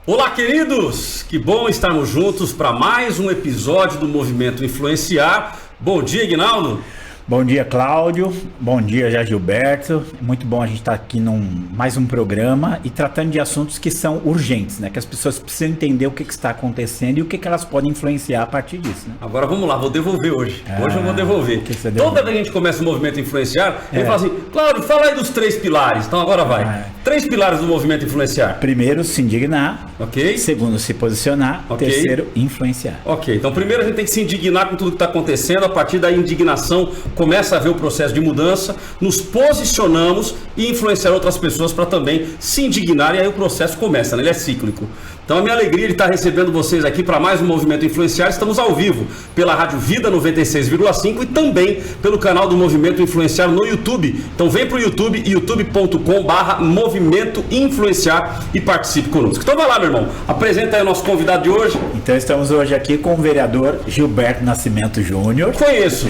Olá, queridos! Que bom estarmos juntos para mais um episódio do Movimento Influenciar. Bom dia, Ignaldo! Bom dia, Cláudio. Bom dia, já Gilberto. Muito bom a gente estar aqui mais um programa e tratando de assuntos que são urgentes, né? Que as pessoas precisam entender o que está acontecendo e o que elas podem influenciar a partir disso, né? Agora vamos lá, vou devolver hoje. Hoje eu vou devolver. Toda vez que a gente começa o Movimento Influenciar, ele fala assim, Cláudio, fala aí dos 3 pilares. Então agora vai. 3 pilares do Movimento Influenciar. Primeiro, se indignar. Ok. Segundo, se posicionar. Ok. Terceiro, influenciar. Ok, então primeiro a gente tem que se indignar com tudo que está acontecendo. A partir da indignação, começa a ver o processo de mudança, nos posicionamos e influenciar outras pessoas para também se indignar, e aí o processo começa, né? Ele é cíclico. Então a minha alegria de estar recebendo vocês aqui para mais um Movimento Influenciar. Estamos ao vivo pela Rádio Vida 96,5 e também pelo canal do Movimento Influenciar no YouTube. Então vem para o YouTube, youtube.com/Movimento Influenciar e participe conosco. Então vai lá, meu irmão, apresenta aí o nosso convidado de hoje. Então estamos hoje aqui com o vereador Gilberto Nascimento Júnior. Conheço.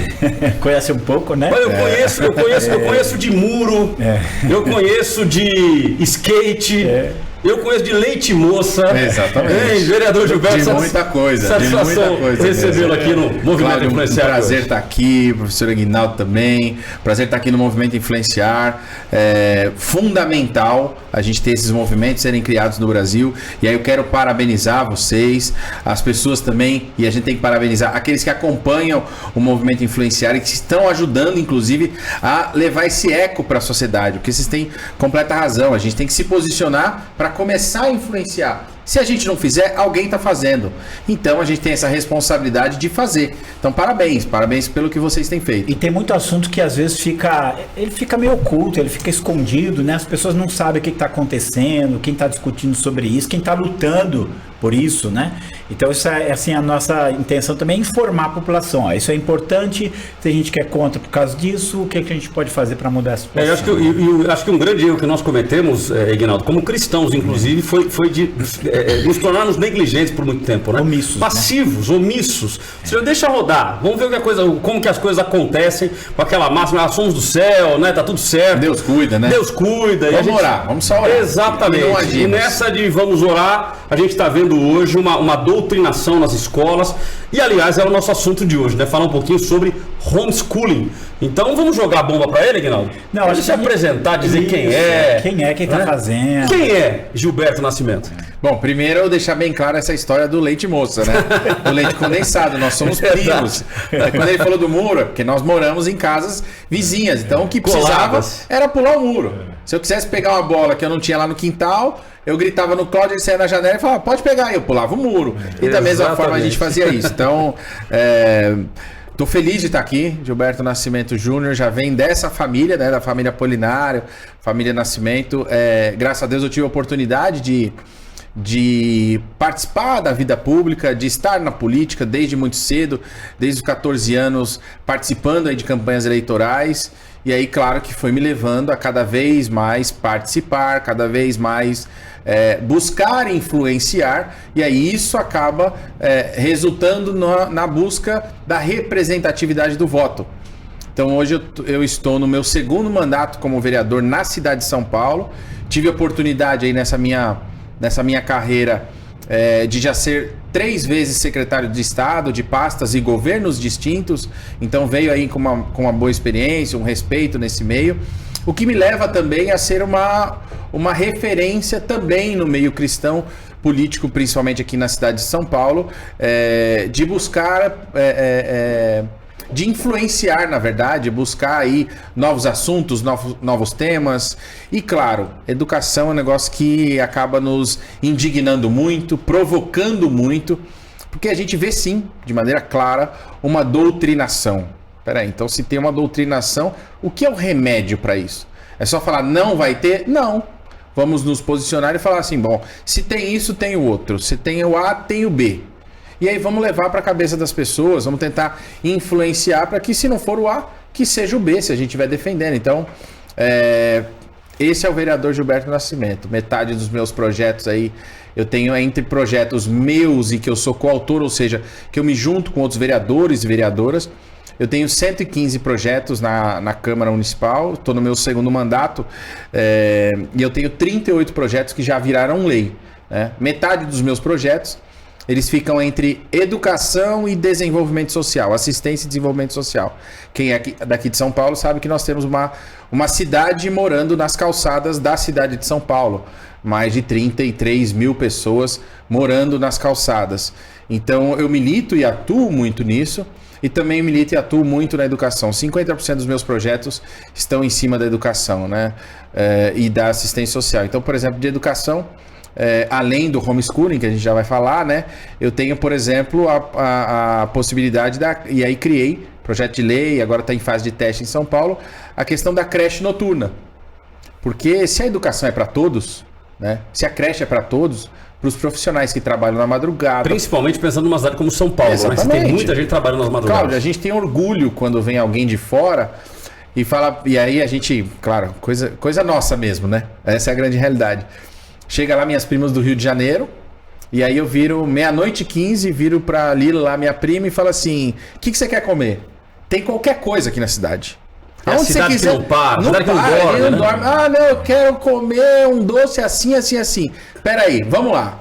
Conhece um pouco, né? Eu conheço de muro, eu conheço de skate, eu conheço de leite moça. Exatamente. Vereador Gilberto, de muita coisa. Satisfação recebê-lo aqui no Movimento Influenciar. Prazer estar aqui, professor Aguinaldo também. Prazer estar aqui no Movimento Influenciar. É fundamental a gente ter esses movimentos serem criados no Brasil. E aí eu quero parabenizar vocês, as pessoas também, e a gente tem que parabenizar aqueles que acompanham o Movimento Influenciar e que estão ajudando, inclusive, a levar esse eco para a sociedade. Porque vocês têm completa razão. A gente tem que se posicionar para começar a influenciar. Se a gente não fizer, alguém está fazendo. Então a gente tem essa responsabilidade de fazer. Então parabéns pelo que vocês têm feito. E tem muito assunto que às vezes fica meio oculto, ele fica escondido, né? As pessoas não sabem o que está acontecendo, quem está discutindo sobre isso, quem está lutando por isso, né? Então isso é assim, a nossa intenção também é informar a população. Ó, isso é importante, se a gente quer contra por causa disso, o que a gente pode fazer para mudar a situação? Eu acho que um grande erro que nós cometemos, Ignaldo, como cristãos inclusive, foi de nos tornarmos negligentes por muito tempo, né? Omissos, passivos, né? Omissos. Você já deixa rodar, vamos ver como que as coisas acontecem com aquela máxima, somos do céu, né? Tá tudo certo. Deus cuida, né? Deus cuida. Vamos orar, vamos só orar. Exatamente. E nessa de vamos orar, a gente está vendo hoje uma doutrinação nas escolas. E aliás, é o nosso assunto de hoje, né? Falar um pouquinho sobre homeschooling. Então vamos jogar a bomba para ele, Ignaldo? Não, acho que se apresentar, dizer quem é. Quem tá fazendo. Quem é Gilberto Nascimento? Bom, primeiro eu deixar bem claro essa história do leite moça, né? Do leite condensado, nós somos primos. Quando ele falou do muro, porque nós moramos em casas vizinhas, então o que precisava era pular o muro. Se eu quisesse pegar uma bola que eu não tinha lá no quintal, eu gritava no Cláudio, ele saia na janela e falava, pode pegar aí, eu pulava o muro. E da mesma forma a gente fazia isso. Então, tô feliz de estar aqui. Gilberto Nascimento Júnior já vem dessa família, né, da família Polinário, família Nascimento. Graças a Deus eu tive a oportunidade de participar da vida pública, de estar na política desde muito cedo, desde os 14 anos, participando aí de campanhas eleitorais. E aí, claro que foi me levando a cada vez mais participar, cada vez mais buscar influenciar, e aí isso acaba resultando na busca da representatividade do voto. Então hoje eu estou no meu segundo mandato como vereador na cidade de São Paulo. Tive a oportunidade aí nessa minha carreira de já ser 3 vezes secretário de Estado, de pastas e governos distintos. Então veio aí com uma boa experiência, um respeito nesse meio. O que me leva também a ser uma referência também no meio cristão político, principalmente aqui na cidade de São Paulo, de buscar... de influenciar, na verdade, buscar aí novos assuntos, novos temas. E claro, educação é um negócio que acaba nos indignando muito, provocando muito, porque a gente vê sim, de maneira clara, uma doutrinação. Peraí, então se tem uma doutrinação, o que é o remédio para isso? É só falar não vai ter? Não. Vamos nos posicionar e falar assim, bom, se tem isso, tem o outro. Se tem o A, tem o B. E aí vamos levar para a cabeça das pessoas, vamos tentar influenciar para que se não for o A, que seja o B, se a gente estiver defendendo. Então, esse é o vereador Gilberto Nascimento. Metade dos meus projetos aí, eu tenho entre projetos meus e que eu sou coautor, ou seja, que eu me junto com outros vereadores e vereadoras. Eu tenho 115 projetos na Câmara Municipal, estou no meu segundo mandato, e eu tenho 38 projetos que já viraram lei. né? Metade dos meus projetos, eles ficam entre educação e desenvolvimento social, assistência e desenvolvimento social. Quem é daqui de São Paulo sabe que nós temos uma cidade morando nas calçadas da cidade de São Paulo. Mais de 33 mil pessoas morando nas calçadas. Então eu milito e atuo muito nisso. E também milito e atuo muito na educação. 50% dos meus projetos estão em cima da educação, né? E da assistência social. Então, por exemplo, de educação... além do homeschooling, que a gente já vai falar, né? Eu tenho, por exemplo, a possibilidade e aí criei projeto de lei, agora está em fase de teste em São Paulo, a questão da creche noturna. Porque se a educação é para todos, né? Se a creche é para todos, para os profissionais que trabalham na madrugada... Principalmente pensando numa cidade como São Paulo, né? Tem muita gente trabalhando nas madrugadas. Claro, a gente tem orgulho quando vem alguém de fora e fala... E aí a gente, claro, coisa nossa mesmo, né? Essa é a grande realidade. Chega lá minhas primas do Rio de Janeiro, e aí eu viro 00:15, viro pra Lila lá, minha prima, e falo assim, o que você quer comer? Tem qualquer coisa aqui na cidade. É a cidade que não para, a cidade que não dorme, né? Ah, não, eu quero comer um doce assim, assim, assim. Pera aí, vamos lá.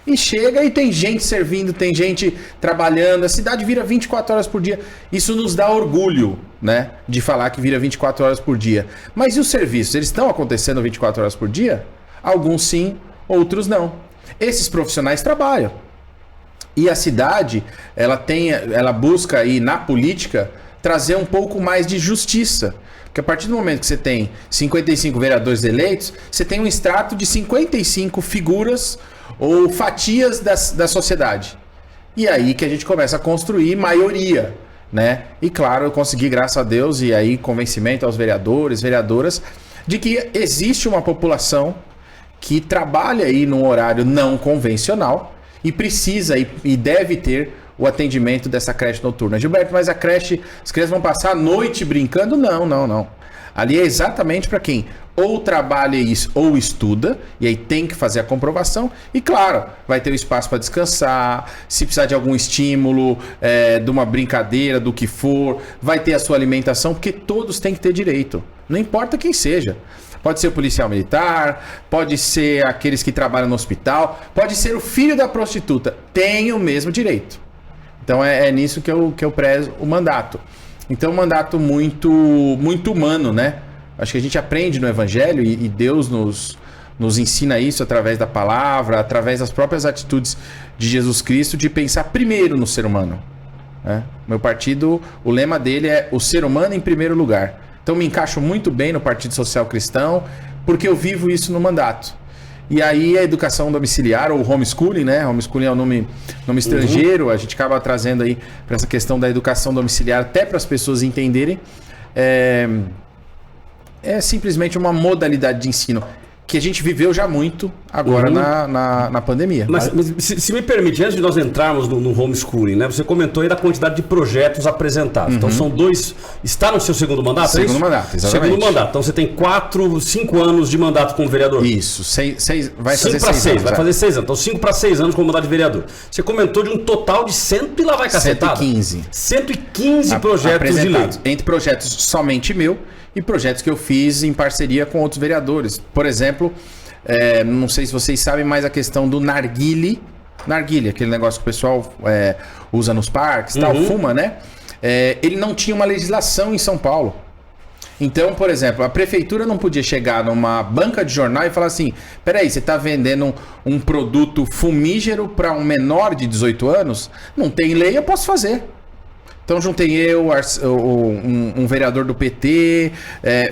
E chega e tem gente servindo, tem gente trabalhando, a cidade vira 24 horas por dia. Isso nos dá orgulho, né? De falar que vira 24 horas por dia. Mas e os serviços? Eles estão acontecendo 24 horas por dia? Alguns sim, outros não. Esses profissionais trabalham. E a cidade, ela busca aí na política trazer um pouco mais de justiça. Porque a partir do momento que você tem 55 vereadores eleitos, você tem um extrato de 55 figuras ou fatias da sociedade. E aí que a gente começa a construir maioria, né? E claro, eu consegui, graças a Deus, e aí convencimento aos vereadores, vereadoras, de que existe uma população que trabalha aí num horário não convencional e precisa e deve ter o atendimento dessa creche noturna. Gilberto, mas a creche, as crianças vão passar a noite brincando? Não. Ali é exatamente para quem ou trabalha isso ou estuda, e aí tem que fazer a comprovação, e claro, vai ter o espaço para descansar, se precisar de algum estímulo, de uma brincadeira, do que for, vai ter a sua alimentação, porque todos têm que ter direito, não importa quem seja. Pode ser o policial militar, pode ser aqueles que trabalham no hospital, pode ser o filho da prostituta. Tem o mesmo direito. Então é nisso que eu prezo o mandato. Então é um mandato muito, muito humano, né? Acho que a gente aprende no Evangelho e Deus nos ensina isso através da palavra, através das próprias atitudes de Jesus Cristo, de pensar primeiro no ser humano. Né? Meu partido, o lema dele é o ser humano em primeiro lugar. Então me encaixo muito bem no Partido Social Cristão, porque eu vivo isso no mandato. E aí a educação domiciliar, ou homeschooling, né? Homeschooling é um nome estrangeiro, a gente acaba trazendo aí para essa questão da educação domiciliar, até para as pessoas entenderem. É simplesmente uma modalidade de ensino que a gente viveu já muito agora na pandemia. Mas se me permite, antes de nós entrarmos no homeschooling, né? Você comentou aí da quantidade de projetos apresentados. Então são 2... Está no seu segundo mandato? Segundo mandato, exatamente. Segundo mandato. Então você tem 5 anos de mandato como vereador. Isso, vai fazer 6 anos. Vai fazer 6 anos. Então 5 para 6 anos como mandato de vereador. Você comentou de um total de 100 e lá vai cacetada. 115 projetos de lei. Entre projetos somente meu e projetos que eu fiz em parceria com outros vereadores. Por exemplo, não sei se vocês sabem, mas a questão do narguile, aquele negócio que o pessoal usa nos parques, tal, fuma, né? Ele não tinha uma legislação em São Paulo. Então, por exemplo, a prefeitura não podia chegar numa banca de jornal e falar assim, peraí, você está vendendo um produto fumígero para um menor de 18 anos? Não tem lei, eu posso fazer. Então juntei eu, um vereador do PT,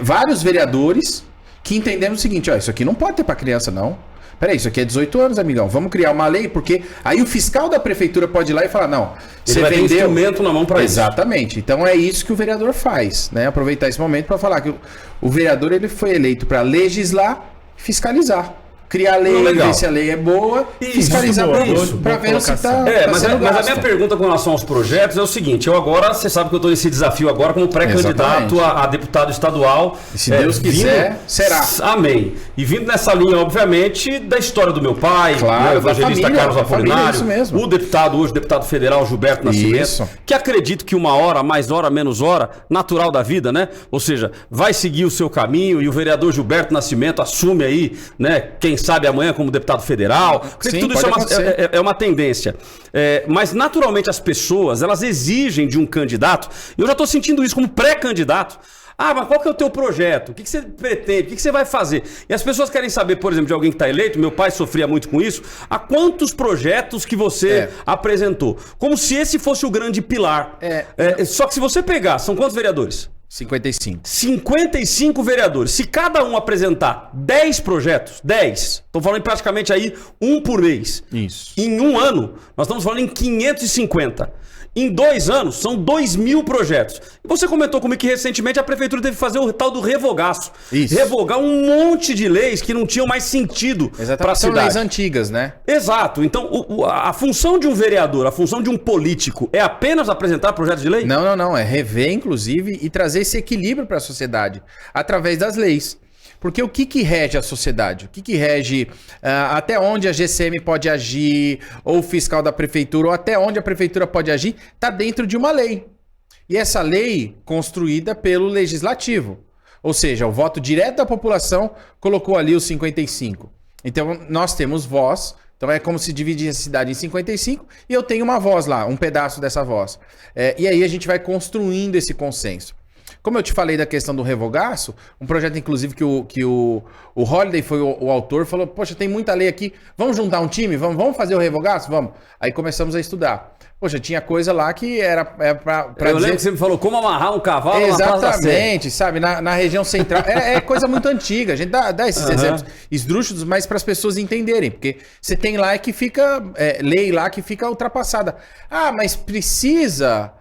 vários vereadores que entendemos o seguinte, ó, isso aqui não pode ter para criança não. Peraí, isso aqui é 18 anos, amigão. Vamos criar uma lei, porque aí o fiscal da prefeitura pode ir lá e falar, não, você vai vendeu... ter instrumento na mão para isso. Exatamente. Então é isso que o vereador faz, né? Aproveitar esse momento para falar que o vereador ele foi eleito para legislar e fiscalizar. Criar lei, ver se a lei é boa, fiscalizar para ver se está mas a minha pergunta com relação aos projetos é o seguinte, você sabe que eu estou nesse desafio agora como pré-candidato a deputado estadual. E se Deus quiser, será. Amém. E vindo nessa linha, obviamente, da história do meu pai, claro, o evangelista Carlos Apolinário, o deputado hoje, deputado federal Gilberto Nascimento, que acredito que uma hora, mais hora, menos hora, natural da vida, né? Ou seja, vai seguir o seu caminho e o vereador Gilberto Nascimento assume aí, né? Quem sabe, amanhã como deputado federal. Sim, tudo isso é uma tendência. Mas, naturalmente, as pessoas, elas exigem de um candidato, e eu já estou sentindo isso como pré-candidato. Mas qual que é o teu projeto? O que você pretende? O que você vai fazer? E as pessoas querem saber, por exemplo, de alguém que está eleito, meu pai sofria muito com isso, a quantos projetos que você apresentou? Como se esse fosse o grande pilar. Só que se você pegar, são quantos vereadores? 55. 55 vereadores. Se cada um apresentar 10 projetos, 10, estou falando em praticamente aí um por mês. Isso. Em um ano, nós estamos falando em 550. Em 2 anos, são 2.000 projetos. E você comentou comigo que recentemente a prefeitura teve que fazer o tal do revogaço. Isso. Revogar um monte de leis que não tinham mais sentido para a cidade. São leis antigas, né? Exato. Então, a função de um vereador, a função de um político é apenas apresentar projetos de lei? Não. É rever, inclusive, e trazer esse equilíbrio para a sociedade através das leis. Porque o que rege a sociedade? O que rege até onde a GCM pode agir, ou o fiscal da prefeitura, ou até onde a prefeitura pode agir, está dentro de uma lei. E essa lei, construída pelo legislativo. Ou seja, o voto direto da população colocou ali os 55. Então, nós temos voz. Então, é como se dividir a cidade em 55 e eu tenho uma voz lá, um pedaço dessa voz. E aí a gente vai construindo esse consenso. Como eu te falei da questão do revogaço, um projeto, inclusive, que o Holliday foi o autor, falou, poxa, tem muita lei aqui, vamos juntar um time? Vamos fazer o revogaço? Vamos. Aí começamos a estudar. Poxa, tinha coisa lá que era pra eu lembro que você me falou como amarrar um cavalo na Praça da Sé. Exatamente, sabe? Na região central. É coisa muito antiga. A gente dá esses exemplos esdrúxulos, mas para as pessoas entenderem. Porque você tem lá que fica... lei lá que fica ultrapassada. Mas precisa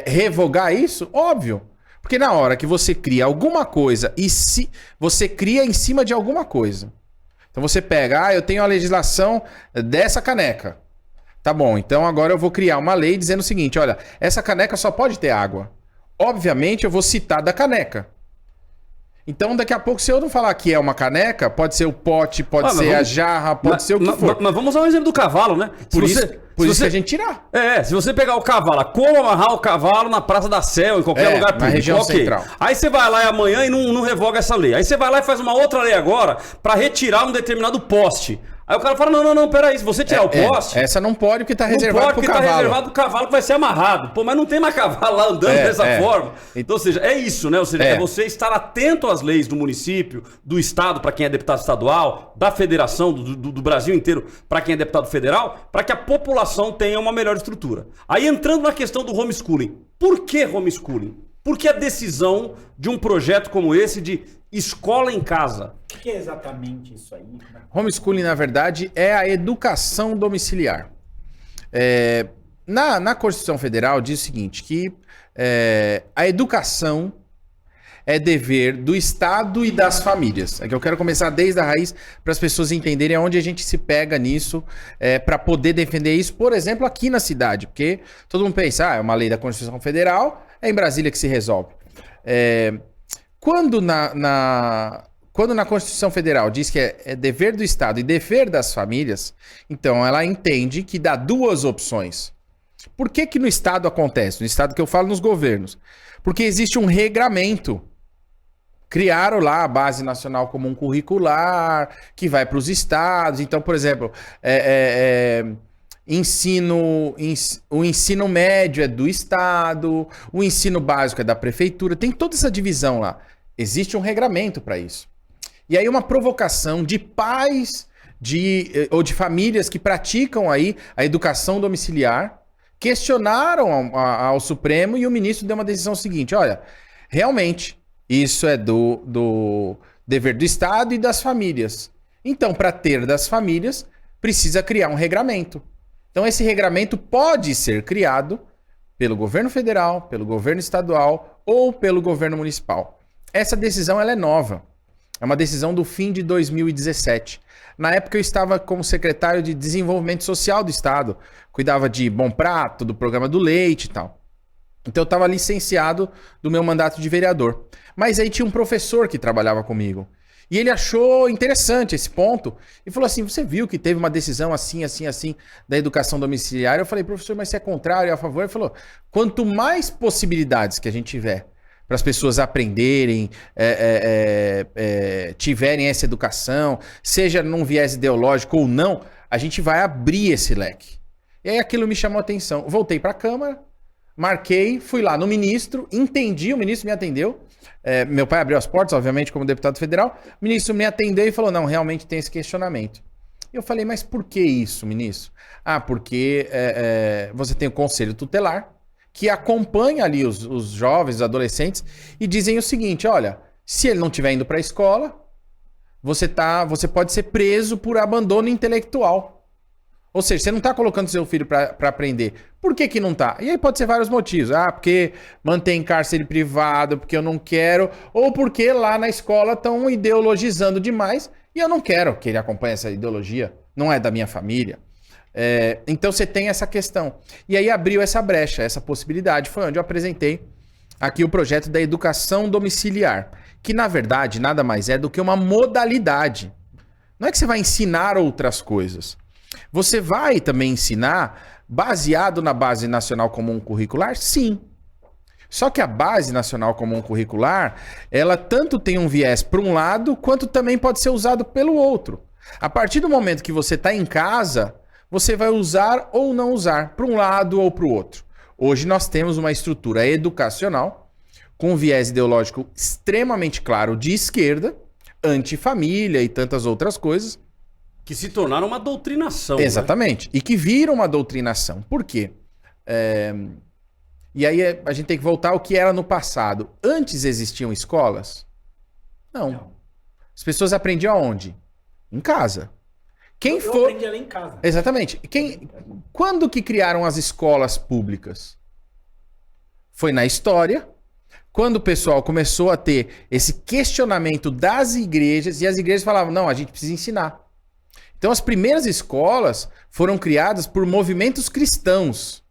revogar isso? Óbvio. Porque na hora que você cria alguma coisa e se você cria em cima de alguma coisa. Então você pega, eu tenho a legislação dessa caneca. Tá bom, então agora eu vou criar uma lei dizendo o seguinte, olha, essa caneca só pode ter água. Obviamente eu vou citar da caneca. Então daqui a pouco, se eu não falar que é uma caneca, pode ser o pote, pode ser a jarra, pode ser o que for. Mas vamos usar um exemplo do cavalo, né? Por isso que a gente tirar. Se você pegar o cavalo, como amarrar o cavalo na Praça da Sé ou em qualquer lugar público. Na região central. Aí você vai lá amanhã e não revoga essa lei. Aí você vai lá e faz uma outra lei agora para retirar um determinado poste. Aí o cara fala, não, peraí, se você tirar o poste... Essa não pode porque tá reservado pro cavalo. Não pode porque tá reservado pro cavalo que vai ser amarrado. Pô, mas não tem mais cavalo lá andando dessa forma. Então, ou seja, é isso, né? Ou seja, é você estar atento às leis do município, do estado, para quem é deputado estadual, da federação, do Brasil inteiro, para quem é deputado federal, para que a população tenha uma melhor estrutura. Aí entrando na questão do homeschooling. Por que homeschooling? Por que a decisão de um projeto como esse de escola em casa? O que é exatamente isso aí? Homeschooling, na verdade, é a educação domiciliar. Na Constituição Federal diz o seguinte, que a educação é dever do Estado e das famílias. É que eu quero começar desde a raiz para as pessoas entenderem onde a gente se pega nisso para poder defender isso, por exemplo, aqui na cidade. Porque todo mundo pensa, é uma lei da Constituição Federal, é em Brasília que se resolve. Quando na Constituição Federal diz que é dever do Estado e dever das famílias, então ela entende que dá duas opções. Por que no Estado acontece? No Estado que eu falo, nos governos. Porque existe um regramento. Criaram lá a Base Nacional Comum Curricular, que vai para os estados. Então, por exemplo, o ensino médio é do Estado, o ensino básico é da prefeitura. Tem toda essa divisão lá. Existe um regramento para isso. E aí uma provocação de pais ou de famílias que praticam aí a educação domiciliar, questionaram ao Supremo e o ministro deu uma decisão seguinte, olha, realmente isso é do dever do Estado e das famílias. Então, para ter das famílias, precisa criar um regramento. Então, esse regramento pode ser criado pelo governo federal, pelo governo estadual ou pelo governo municipal. Essa decisão ela é nova. É uma decisão do fim de 2017. Na época eu estava como secretário de Desenvolvimento Social do Estado. Cuidava de Bom Prato, do programa do leite e tal. Então eu estava licenciado do meu mandato de vereador. Mas aí tinha um professor que trabalhava comigo. E ele achou interessante esse ponto. E falou assim, você viu que teve uma decisão assim da educação domiciliar? Eu falei, professor, mas você é contrário, é a favor? Ele falou, quanto mais possibilidades que a gente tiver para as pessoas aprenderem, tiverem essa educação, seja num viés ideológico ou não, a gente vai abrir esse leque. E aí aquilo me chamou a atenção. Voltei para a Câmara, marquei, fui lá no ministro, entendi, o ministro me atendeu. Meu pai abriu as portas, obviamente, como deputado federal. O ministro me atendeu e falou, não, realmente tem esse questionamento. Eu falei, mas por que isso, ministro? Porque você tem o Conselho Tutelar, que acompanha ali os jovens, os adolescentes, e dizem o seguinte, olha, se ele não estiver indo para a escola, você pode ser preso por abandono intelectual. Ou seja, você não está colocando seu filho para aprender. Por que não está? E aí pode ser vários motivos. Porque mantém cárcere privado, porque eu não quero, ou porque lá na escola estão ideologizando demais, e eu não quero que ele acompanhe essa ideologia, não é da minha família. Então você tem essa questão. E aí abriu essa brecha, essa possibilidade. Foi onde eu apresentei aqui o projeto da educação domiciliar, que na verdade nada mais é do que uma modalidade. Não é que você vai ensinar outras coisas. Você vai também ensinar baseado na Base Nacional Comum Curricular? Sim. Só que a Base Nacional Comum Curricular, ela tanto tem um viés para um lado, quanto também pode ser usado pelo outro. A partir do momento que você está em casa, você vai usar ou não usar para um lado ou para o outro. Hoje nós temos uma estrutura educacional com um viés ideológico extremamente claro de esquerda, antifamília e tantas outras coisas. Que se tornaram uma doutrinação. Exatamente. Né? E que viram uma doutrinação. Por quê? E aí a gente tem que voltar ao que era no passado. Antes existiam escolas? Não. As pessoas aprendiam aonde? Em casa. Eu aprendi ali em casa. Exatamente. Quando que criaram as escolas públicas? Foi na história, quando o pessoal começou a ter esse questionamento das igrejas, e as igrejas falavam, não, a gente precisa ensinar. Então as primeiras escolas foram criadas por movimentos cristãos.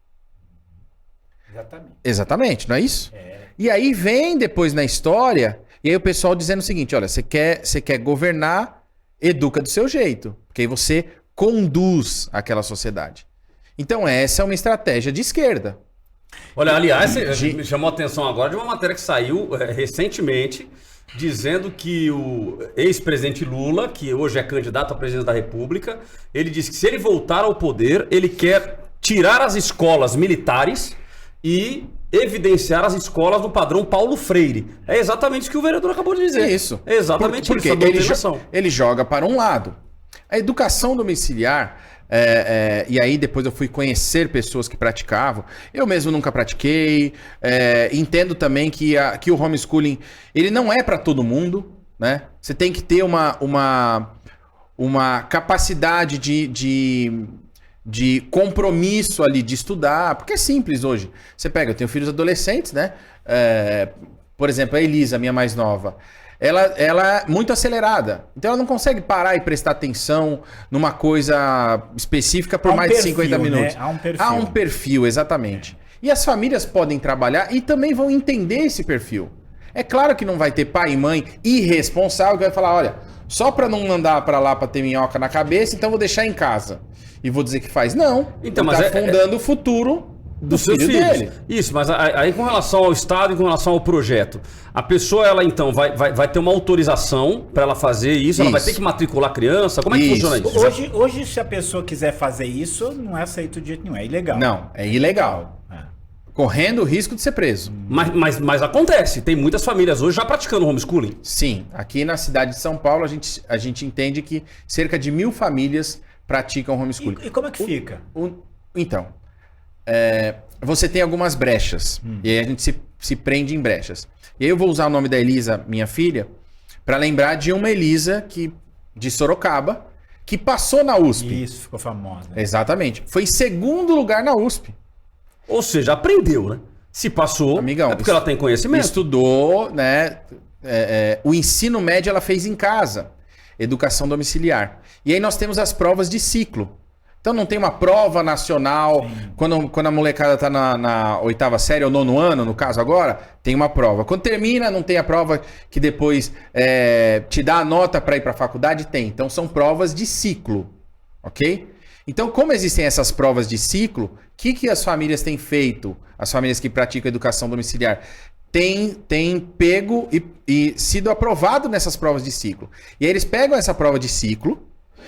Exatamente, não é isso? E aí vem depois na história, e aí o pessoal dizendo o seguinte, olha, você quer governar, educa do seu jeito, porque aí você conduz aquela sociedade. Então essa é uma estratégia de esquerda. Olha, aliás, me chamou a atenção agora de uma matéria que saiu recentemente, dizendo que o ex-presidente Lula, que hoje é candidato à presidência da República, ele disse que se ele voltar ao poder, ele quer tirar as escolas militares e evidenciar as escolas no padrão Paulo Freire. É exatamente isso que o vereador acabou de dizer. Isso. É exatamente porque ele joga para um lado. A educação domiciliar, e aí depois eu fui conhecer pessoas que praticavam. Eu mesmo nunca pratiquei. Entendo também que o homeschooling ele não é para todo mundo, né? Você tem que ter uma capacidade de compromisso ali, de estudar, porque é simples hoje. Você pega, eu tenho filhos adolescentes, né? Por exemplo, a Elisa, minha mais nova, ela é muito acelerada. Então ela não consegue parar e prestar atenção numa coisa específica por mais de 50 minutos. Né? Há um perfil, exatamente. E as famílias podem trabalhar e também vão entender esse perfil. É claro que não vai ter pai e mãe irresponsável que vai falar, olha, só para não mandar para lá para ter minhoca na cabeça, então vou deixar em casa. E vou dizer que faz. Não. Então, mas tá fundando o futuro dos seus filhos dele. Isso, mas aí com relação ao Estado e com relação ao projeto, a pessoa, ela então vai ter uma autorização para ela fazer isso, ela vai ter que matricular a criança? Como é que funciona isso? Hoje, se a pessoa quiser fazer isso, não é aceito de jeito nenhum, é ilegal. Não, é ilegal. Correndo o risco de ser preso. Mas acontece, tem muitas famílias hoje já praticando homeschooling. Sim, aqui na cidade de São Paulo a gente entende que cerca de 1.000 famílias praticam homeschooling. E como é que fica? Então, você tem algumas brechas. E aí a gente se prende em brechas. E aí eu vou usar o nome da Elisa, minha filha, para lembrar de uma Elisa de Sorocaba, que passou na USP. Isso, ficou famosa. Exatamente. Foi em segundo lugar na USP. Ou seja, aprendeu, né? Se passou, amigão, é porque ela tem conhecimento. Estudou, né? O ensino médio ela fez em casa. Educação domiciliar. E aí nós temos as provas de ciclo. Então não tem uma prova nacional. Quando a molecada tá na 8ª série ou 9º ano, no caso agora, tem uma prova. Quando termina, não tem a prova que depois te dá a nota para ir para a faculdade? Tem. Então são provas de ciclo. Ok? Então, como existem essas provas de ciclo, o que as famílias têm feito? As famílias que praticam educação domiciliar tem pego e sido aprovado nessas provas de ciclo. E aí eles pegam essa prova de ciclo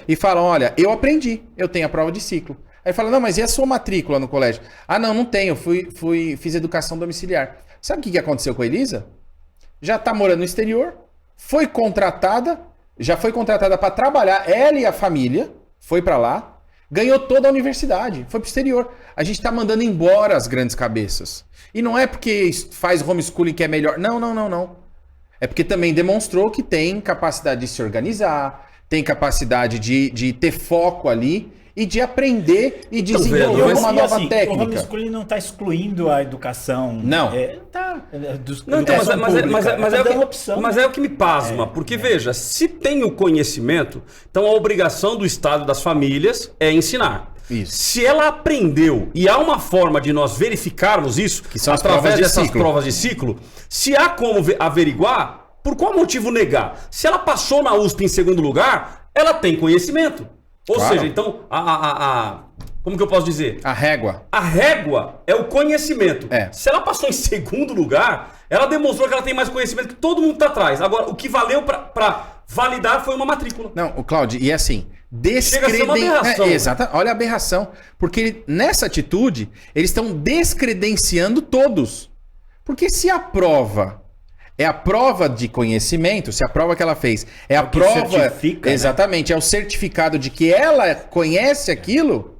e falam, olha, eu aprendi, eu tenho a prova de ciclo. Aí fala, não, mas e a sua matrícula no colégio? Ah, não tenho, fiz educação domiciliar. Sabe o que aconteceu com a Elisa? Já tá morando no exterior, já foi contratada para trabalhar, ela e a família, foi para lá, ganhou toda a universidade, foi pro exterior. A gente tá mandando embora as grandes cabeças. E não é porque faz homeschooling que é melhor. Não. É porque também demonstrou que tem capacidade de se organizar, tem capacidade de ter foco ali e de aprender e desenvolver uma nova técnica. O homeschooling não está excluindo a educação. Não. Mas é o que me pasma, porque veja, se tem o conhecimento, então a obrigação do Estado e das famílias é ensinar. Isso. Se ela aprendeu e há uma forma de nós verificarmos isso, que são através dessas provas de ciclo, se há como averiguar, por qual motivo negar? Se ela passou na USP em segundo lugar, ela tem conhecimento. Ou seja, então, como que eu posso dizer? A régua. A régua é o conhecimento. É. Se ela passou em segundo lugar, ela demonstrou que ela tem mais conhecimento que todo mundo tá atrás. Agora, o que valeu para validar foi uma matrícula. Não, o Cláudio, e assim, Chega a ser uma aberração. Exato, olha a aberração. Porque nessa atitude, eles estão descredenciando todos. Porque se a prova é a prova de conhecimento, se a prova que ela fez é a prova... certifica, exatamente, é o certificado de que ela conhece aquilo.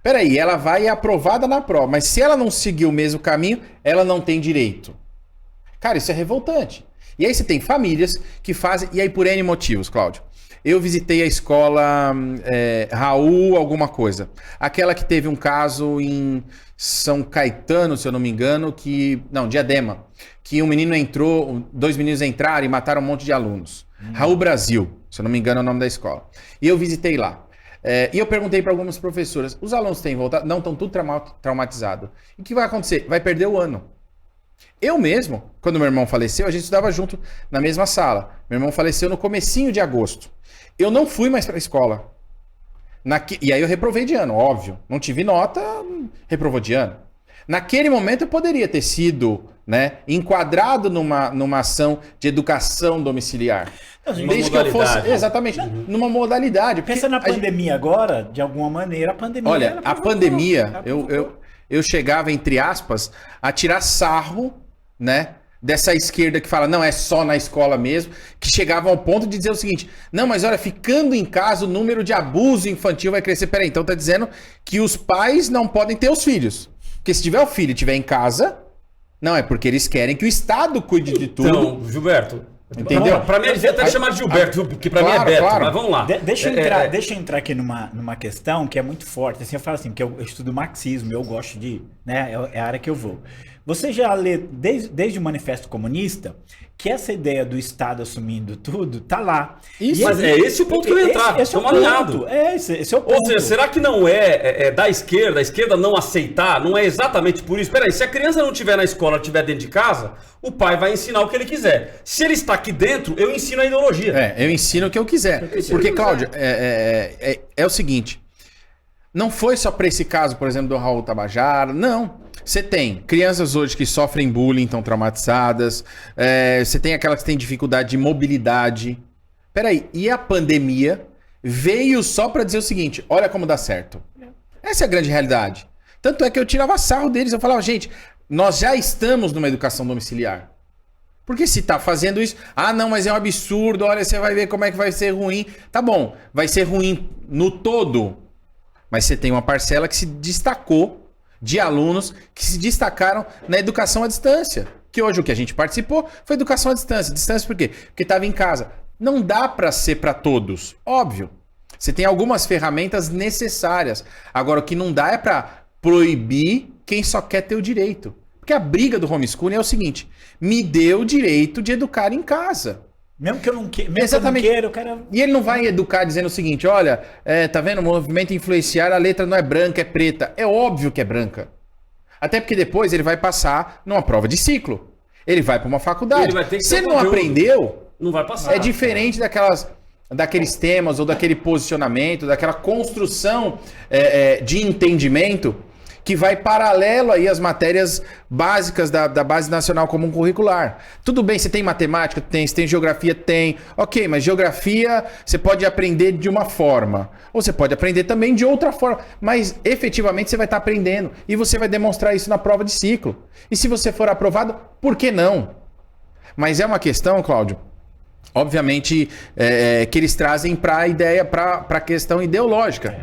Peraí, ela vai é aprovada na prova, mas se ela não seguir o mesmo caminho, ela não tem direito. Cara, isso é revoltante. E aí você tem famílias que fazem... E aí por N motivos, Cláudio. Eu visitei a escola Raul alguma coisa. Aquela que teve um caso em São Caetano, se eu não me engano, Diadema. Que um menino entrou, 2 meninos entraram e mataram um monte de alunos. Raul Brasil, se eu não me engano é o nome da escola. E eu visitei lá. E eu perguntei para algumas professoras, os alunos têm voltado? Não, estão tudo traumatizados. E o que vai acontecer? Vai perder o ano. Eu mesmo, quando meu irmão faleceu, a gente estudava junto na mesma sala. Meu irmão faleceu no comecinho de agosto. Eu não fui mais para a escola. E aí eu reprovei de ano, óbvio. Não tive nota, reprovou de ano. Naquele momento eu poderia ter sido, enquadrado numa ação de educação domiciliar. Desde que eu fosse, exatamente, numa modalidade. Pensa na pandemia agora, de alguma maneira, a pandemia... Olha, a pandemia, eu chegava, entre aspas, a tirar sarro, dessa esquerda que fala, não, é só na escola mesmo, que chegava ao ponto de dizer o seguinte, não, mas olha, ficando em casa, o número de abuso infantil vai crescer. Peraí, então tá dizendo que os pais não podem ter os filhos. Porque se tiver o filho e estiver em casa, não, é porque eles querem que o Estado cuide de tudo. Então, Gilberto... Entendeu? Pra mim, eles devia até chamar de Gilberto, porque pra mim é Beto, mas vamos lá. Deixa eu entrar aqui numa questão que é muito forte. Assim, eu falo assim, porque eu estudo marxismo, eu gosto de... é a área que eu vou. Você já lê, desde o Manifesto Comunista, que essa ideia do Estado assumindo tudo, tá lá. Isso, mas é esse o ponto que eu ia entrar. Estamos alinhados. Esse é o ponto. Ou seja, será que não é da esquerda, a esquerda não aceitar? Não é exatamente por isso? Peraí, se a criança não estiver na escola, estiver dentro de casa, o pai vai ensinar o que ele quiser. Se ele está aqui dentro, eu ensino a ideologia. Eu ensino o que eu quiser. Porque, Cláudio, é o seguinte, não foi só para esse caso, por exemplo, do Raul Tabajara, não. Você tem crianças hoje que sofrem bullying, estão traumatizadas. Você tem aquelas que têm dificuldade de mobilidade. Peraí, e a pandemia veio só para dizer o seguinte, olha como dá certo. Essa é a grande realidade. Tanto é que eu tirava sarro deles, eu falava, gente, nós já estamos numa educação domiciliar. Porque se tá fazendo isso, não, mas é um absurdo, olha, você vai ver como é que vai ser ruim. Tá bom, vai ser ruim no todo, mas você tem uma parcela que se destacou de alunos que se destacaram na educação à distância. Que hoje o que a gente participou foi educação à distância. Distância por quê? Porque estava em casa. Não dá para ser para todos, óbvio. Você tem algumas ferramentas necessárias. Agora, o que não dá é para proibir quem só quer ter o direito. Porque a briga do homeschooling é o seguinte, me dê o direito de educar em casa. Mesmo que eu não queira, eu quero... E ele não vai educar dizendo o seguinte, olha, tá vendo, o movimento influenciar, a letra não é branca, é preta. É óbvio que é branca. Até porque depois ele vai passar numa prova de ciclo. Ele vai para uma faculdade. Se ele não aprendeu, não vai passar. É diferente daqueles temas ou daquele posicionamento, daquela construção de entendimento que vai paralelo aí às matérias básicas da Base Nacional Comum Curricular. Tudo bem, você tem matemática? Tem. Você tem geografia? Tem. Ok, mas geografia você pode aprender de uma forma. Ou você pode aprender também de outra forma. Mas efetivamente você vai estar aprendendo. E você vai demonstrar isso na prova de ciclo. E se você for aprovado, por que não? Mas é uma questão, Cláudio, obviamente, que eles trazem para a ideia, para a questão ideológica.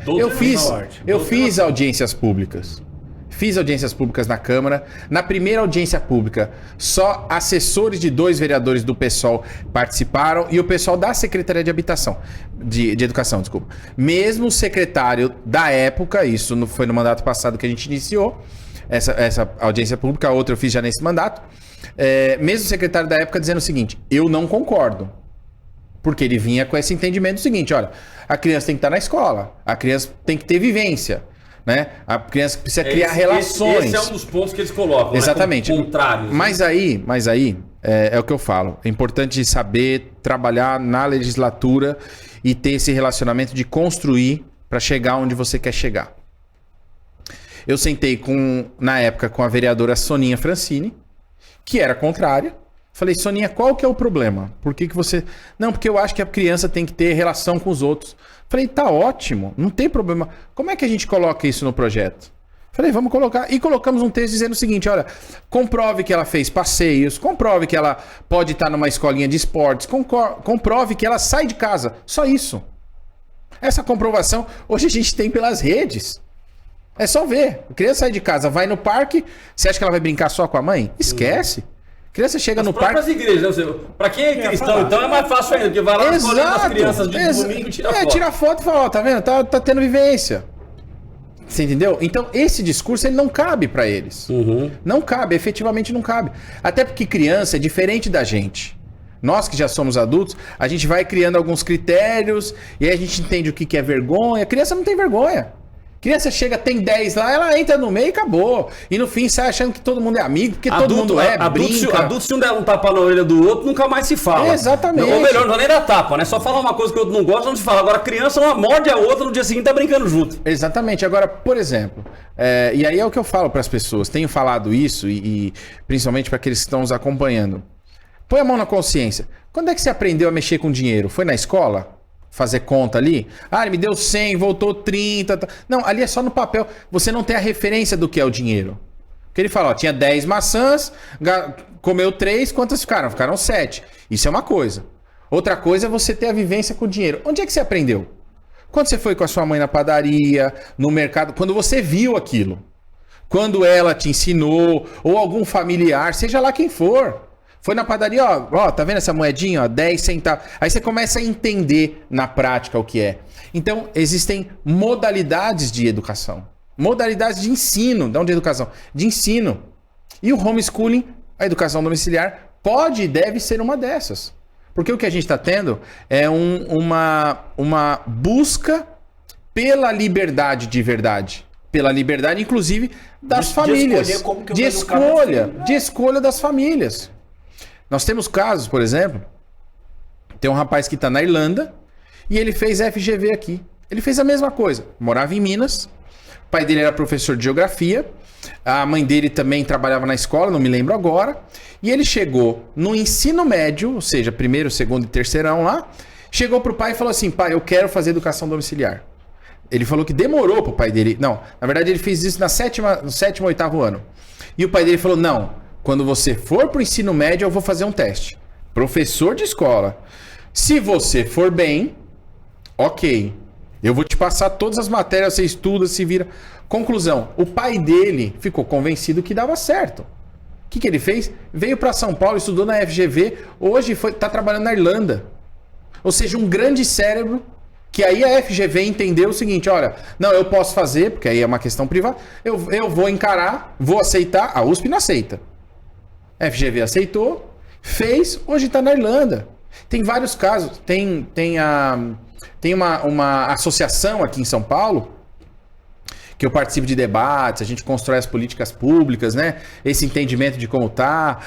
Eu fiz audiências públicas. Fiz audiências públicas na Câmara. Na primeira audiência pública, só assessores de 2 vereadores do PSOL participaram e o pessoal da Secretaria de Habitação, de Educação, desculpa. Mesmo o secretário da época, isso foi no mandato passado que a gente iniciou, essa audiência pública, a outra eu fiz já nesse mandato. Mesmo o secretário da época dizendo o seguinte: eu não concordo. Porque ele vinha com esse entendimento seguinte: olha, a criança tem que estar na escola, a criança tem que ter vivência, né? A criança precisa criar relações. Esse é um dos pontos que eles colocam. Exatamente. Né? Contrários. Mas aí é o que eu falo. É importante saber trabalhar na legislatura e ter esse relacionamento de construir para chegar onde você quer chegar. Eu sentei na época com a vereadora Soninha Francini, que era contrária. Falei: Soninha, qual que é o problema? Por que você... Não, porque eu acho que a criança tem que ter relação com os outros. Falei: tá ótimo, não tem problema. Como é que a gente coloca isso no projeto? Falei: vamos colocar. E colocamos um texto dizendo o seguinte: olha, comprove que ela fez passeios, comprove que ela pode estar numa escolinha de esportes, comprove que ela sai de casa. Só isso. Essa comprovação hoje a gente tem pelas redes. É só ver. A criança sai de casa, vai no parque. Você acha que ela vai brincar só com a mãe? Esquece. A criança chega no parque... As igrejas, né? Pra quem é cristão, então é mais fácil ainda, porque vai lá na escolinha das crianças de domingo e tira foto. Tira foto e fala: ó, tá vendo? Tá tendo vivência. Você entendeu? Então, esse discurso ele não cabe pra eles. Não cabe, efetivamente não cabe. Até porque criança é diferente da gente. Nós que já somos adultos, a gente vai criando alguns critérios e aí a gente entende o que é vergonha. A criança não tem vergonha. Criança chega, tem 10 lá, ela entra no meio e acabou. E no fim sai achando que todo mundo é amigo, porque todo mundo brinca. Adulto, se um der um tapa na orelha do outro, nunca mais se fala. Exatamente. Ou melhor, não nem dá tapa, né? Só falar uma coisa que o outro não gosta, não se fala. Agora, a criança uma morde a outra, no dia seguinte tá brincando junto. Exatamente. Agora, por exemplo, e aí é o que eu falo para as pessoas. Tenho falado isso e principalmente para aqueles que estão nos acompanhando. Põe a mão na consciência. Quando é que você aprendeu a mexer com dinheiro? Foi na escola? Fazer conta ali? Ah, ele me deu 100, voltou 30. Não, ali é só no papel. Você não tem a referência do que é o dinheiro. Porque ele fala: ó, tinha 10 maçãs, comeu 3, quantas ficaram? Ficaram 7. Isso é uma coisa. Outra coisa é você ter a vivência com o dinheiro. Onde é que você aprendeu? Quando você foi com a sua mãe na padaria, no mercado, quando você viu aquilo. Quando ela te ensinou, ou algum familiar, seja lá quem for. Foi na padaria, ó, tá vendo essa moedinha, ó, 10 centavos. Aí você começa a entender na prática o que é. Então, existem modalidades de educação. Modalidades de ensino, não de educação, de ensino. E o homeschooling, a educação domiciliar, pode e deve ser uma dessas. Porque o que a gente está tendo é uma busca pela liberdade de verdade. Pela liberdade, inclusive, das famílias. De escolha das famílias. Nós temos casos, por exemplo, tem um rapaz que está na Irlanda e ele fez FGV aqui. Ele fez a mesma coisa. Morava em Minas, o pai dele era professor de geografia, a mãe dele também trabalhava na escola, não me lembro agora, e ele chegou no ensino médio, ou seja, primeiro, segundo e terceirão lá, chegou pro pai e falou assim: pai, eu quero fazer educação domiciliar. Ele falou que demorou pro pai dele. Não, na verdade ele fez isso no sétimo, oitavo ano. E o pai dele falou: não, quando você for pro ensino médio, eu vou fazer um teste. Professor de escola. Se você for bem, ok. Eu vou te passar todas as matérias, você estuda, se vira. Conclusão, o pai dele ficou convencido que dava certo. O que ele fez? Veio para São Paulo, estudou na FGV, hoje tá trabalhando na Irlanda. Ou seja, um grande cérebro, que aí a FGV entendeu o seguinte: olha, não, eu posso fazer, porque aí é uma questão privada, eu vou encarar, vou aceitar, a USP não aceita. A FGV aceitou, fez, hoje está na Irlanda. Tem vários casos. Tem uma associação aqui em São Paulo que eu participo de debates, a gente constrói as políticas públicas, né? Esse entendimento de como tá,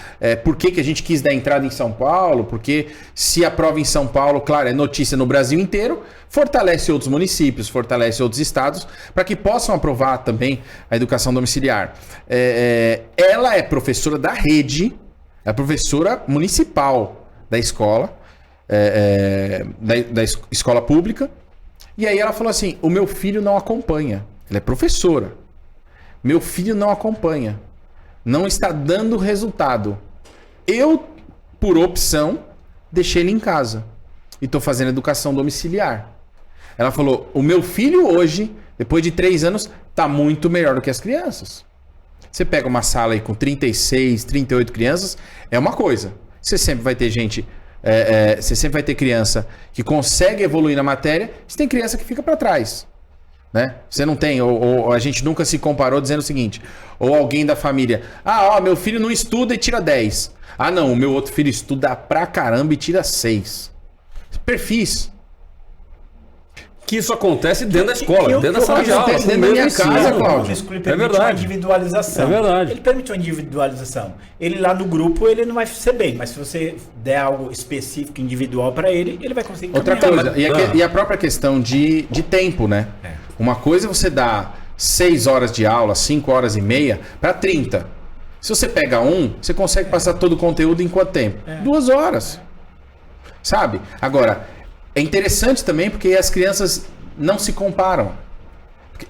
por que a gente quis dar entrada em São Paulo, porque se aprova em São Paulo, claro, é notícia no Brasil inteiro, fortalece outros municípios, fortalece outros estados, para que possam aprovar também a educação domiciliar. Ela é professora da rede, é professora municipal da escola, da escola pública, e aí ela falou assim, o meu filho não acompanha. Ela é professora. Meu filho não acompanha. Não está dando resultado. Eu, por opção, deixei ele em casa. E estou fazendo educação domiciliar. Ela falou, o meu filho hoje, depois de 3 anos, está muito melhor do que as crianças. Você pega uma sala aí com 36, 38 crianças, é uma coisa. Você sempre vai ter gente... você sempre vai ter criança que consegue evoluir na matéria, você tem criança que fica para trás, né? Você não tem, ou a gente nunca se comparou dizendo o seguinte, ou alguém da família, meu filho não estuda e tira 10. Não, o meu outro filho estuda pra caramba e tira 6. Perfis. Que isso acontece dentro da escola, dentro da sala de aula. Dentro da minha casa, Cláudio. Ele permite uma individualização. É verdade. Ele permite uma individualização. Ele lá no grupo, ele não vai ser bem, mas se você der algo específico, individual para ele, ele vai conseguir outra coisa, e a própria questão de tempo, né? Uma coisa é você dá 6 horas de aula, 5 horas e meia, para 30. Se você pega você consegue passar todo o conteúdo em quanto tempo? 2 horas. Sabe? Agora... é interessante também porque as crianças não se comparam.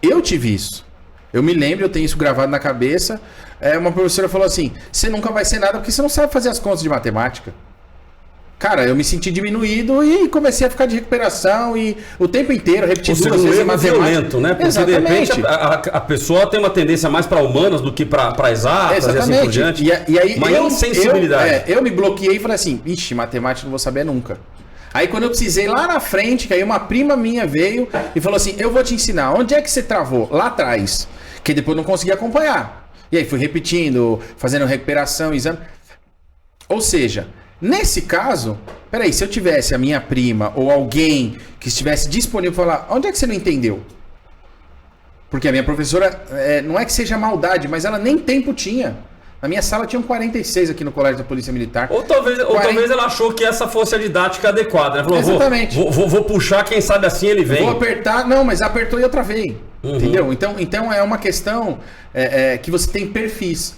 Eu tive isso. Eu me lembro, eu tenho isso gravado na cabeça. Uma professora falou assim, você nunca vai ser nada porque você não sabe fazer as contas de matemática. Cara, eu me senti diminuído e comecei a ficar de recuperação e o tempo inteiro repetindo duas vezes a matemática. Violento, né? Porque exatamente. De repente a pessoa tem uma tendência mais para humanas do que para exatas e assim por diante. E aí uma insensibilidade. Eu me bloqueei e falei assim, ixi, matemática não vou saber nunca. Aí quando eu precisei lá na frente, que aí uma prima minha veio e falou assim, eu vou te ensinar, onde é que você travou? Lá atrás. Que depois eu não consegui acompanhar. E aí fui repetindo, fazendo recuperação, exame. Ou seja, nesse caso, peraí, se eu tivesse a minha prima ou alguém que estivesse disponível para falar, onde é que você não entendeu? Porque a minha professora, não é que seja maldade, mas ela nem tempo tinha. Na minha sala tinham 46 aqui no Colégio da Polícia Militar. Ou talvez ela achou que essa fosse a didática adequada. Né? Falou, exatamente. Vou puxar, quem sabe assim ele vem. Vou apertar, não, mas apertou e eu travei. Entendeu? Então é uma questão que você tem perfis.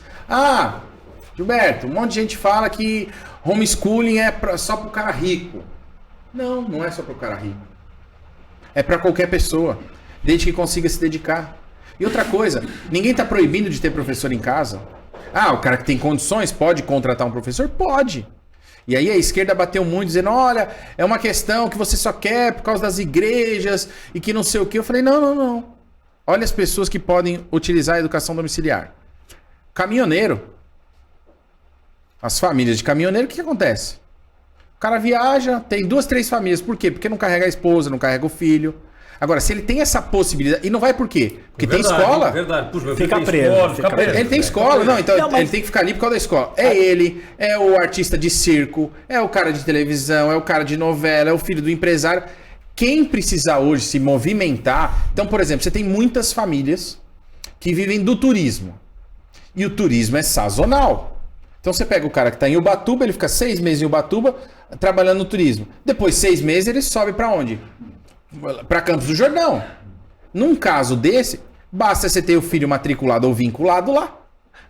Gilberto, um monte de gente fala que homeschooling é só pro cara rico. Não é só pro cara rico. É para qualquer pessoa, desde que consiga se dedicar. E outra coisa, ninguém tá proibindo de ter professor em casa. O cara que tem condições pode contratar um professor? Pode. E aí a esquerda bateu muito dizendo, olha, é uma questão que você só quer por causa das igrejas e que não sei o quê. Eu falei, não. Olha as pessoas que podem utilizar a educação domiciliar. Caminhoneiro. As famílias de caminhoneiro, o que acontece? O cara viaja, tem 2, 3 famílias. Por quê? Porque não carrega a esposa, não carrega o filho. Agora, se ele tem essa possibilidade... E não vai por quê? Porque tem escola. Verdade. Puxa, fica preso. Ele tem escola. Ele tem que ficar ali por causa da escola. Ele, é o artista de circo, é o cara de televisão, é o cara de novela, é o filho do empresário. Quem precisar hoje se movimentar... Então, por exemplo, você tem muitas famílias que vivem do turismo. E o turismo é sazonal. Então, você pega o cara que está em Ubatuba, ele fica 6 meses em Ubatuba trabalhando no turismo. Depois, 6 meses, ele sobe para onde? Para Campos do Jordão. Num caso desse, basta você ter o filho matriculado ou vinculado lá,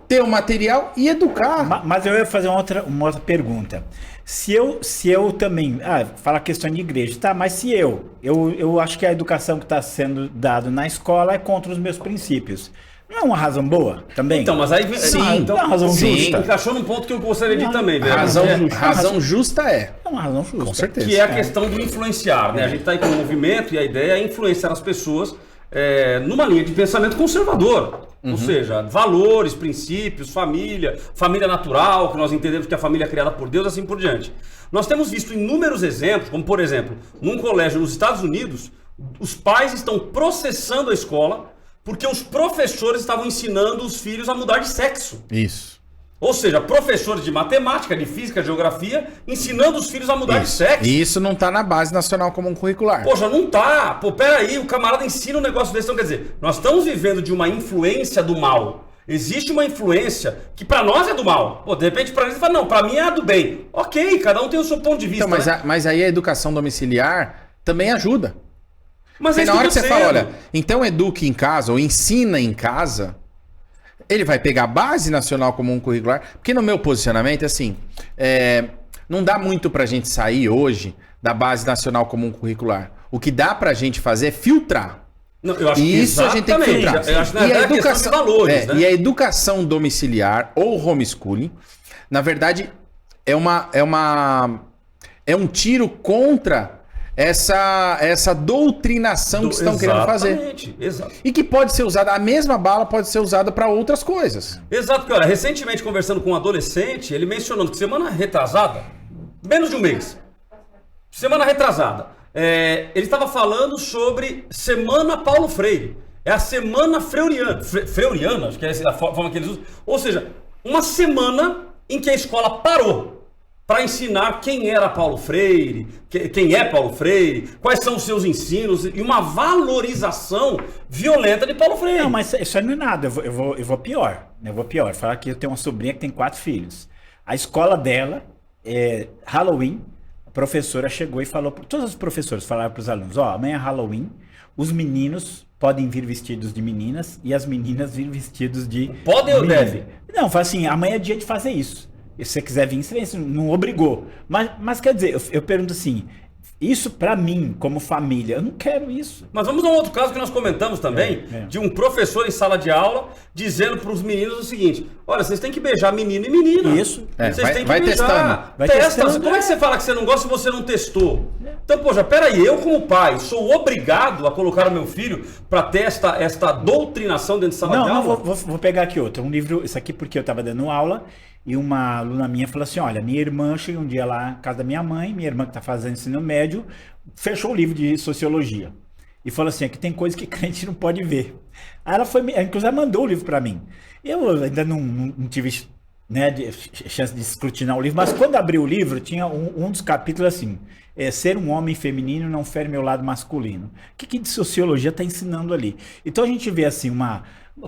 ter o material e educar. Mas eu ia fazer uma outra pergunta. Se eu também... fala a questão de igreja. Tá, mas se eu acho que a educação que está sendo dada na escola é contra os meus princípios. Não é uma razão boa também? Então, mas aí... Sim, então é uma razão justa. Encaixou num ponto que eu gostaria de ir também, velho. Razão justa é. É uma razão justa. Com certeza. Que é a questão do influenciar, né? A gente está aí com o movimento e a ideia é influenciar as pessoas numa linha de pensamento conservador. Ou seja, valores, princípios, família natural, que nós entendemos que a família é criada por Deus, assim por diante. Nós temos visto inúmeros exemplos, como por exemplo, num colégio nos Estados Unidos, os pais estão processando a escola porque os professores estavam ensinando os filhos a mudar de sexo. Isso. Ou seja, professores de matemática, de física, de geografia, ensinando os filhos a mudar de sexo. E isso não tá na Base Nacional Comum Curricular. Poxa, não tá. Pô, peraí, o camarada ensina um negócio desse. Então, quer dizer, nós estamos vivendo de uma influência do mal. Existe uma influência que pra nós é do mal. Pô, de repente pra eles fala, não, pra mim é a do bem. Ok, cada um tem o seu ponto de vista. Então, né? mas aí a educação domiciliar também ajuda. Mas Porque na hora que você fala, olha, então eduque em casa ou ensina em casa, ele vai pegar a Base Nacional Comum Curricular, porque no meu posicionamento, assim, não dá muito pra gente sair hoje da Base Nacional Comum Curricular. O que dá pra gente fazer é filtrar. Não, eu acho que isso a gente tem que filtrar. Eu acho que e a educação de valores, né? E a educação domiciliar ou homeschooling, na verdade, é um tiro contra essa doutrinação que estão querendo fazer. Exato. E que pode ser usada, a mesma bala pode ser usada para outras coisas. Exato, porque olha, recentemente conversando com um adolescente, ele mencionando que semana retrasada, menos de um mês, semana retrasada, ele estava falando sobre Semana Paulo Freire. É a Semana Freiriana. Freiriana, acho que é a forma que eles usam. Ou seja, uma semana em que a escola parou para ensinar quem era Paulo Freire, quem é Paulo Freire, quais são os seus ensinos e uma valorização violenta de Paulo Freire. Não, mas isso aí não é nada. Eu vou pior. Eu vou pior. Falar que eu tenho uma sobrinha que tem 4 filhos. A escola dela, Halloween, a professora chegou e falou, todos os professores falaram para os alunos, amanhã é Halloween, os meninos podem vir vestidos de meninas e as meninas vir vestidos de... Podem ou devem? Não, fala assim, amanhã é dia de fazer isso. Se você quiser vir, você não obrigou. Mas quer dizer, eu pergunto assim, isso pra mim, como família, eu não quero isso. Mas vamos a um outro caso que nós comentamos também, de um professor em sala de aula dizendo para os meninos o seguinte, olha, vocês têm que beijar menino e menina. Isso. Vocês têm que vai beijar. testando. Testa. Como é que você fala que você não gosta se você não testou? Então, poxa, peraí, eu como pai sou obrigado a colocar o meu filho para ter esta doutrinação dentro de sala de aula? Não, vou pegar aqui outro. Um livro, isso aqui porque eu estava dando aula e uma aluna minha falou assim, olha, minha irmã chega um dia lá na casa da minha irmã que está fazendo ensino médio, fechou o livro de sociologia. E falou assim, aqui tem coisa que crente não pode ver. Aí ela inclusive ela mandou o livro para mim. Eu ainda não tive chance de escrutinar o livro, mas quando abri o livro, tinha um dos capítulos assim, ser um homem feminino não fere meu lado masculino. O que de sociologia está ensinando ali? Então a gente vê assim,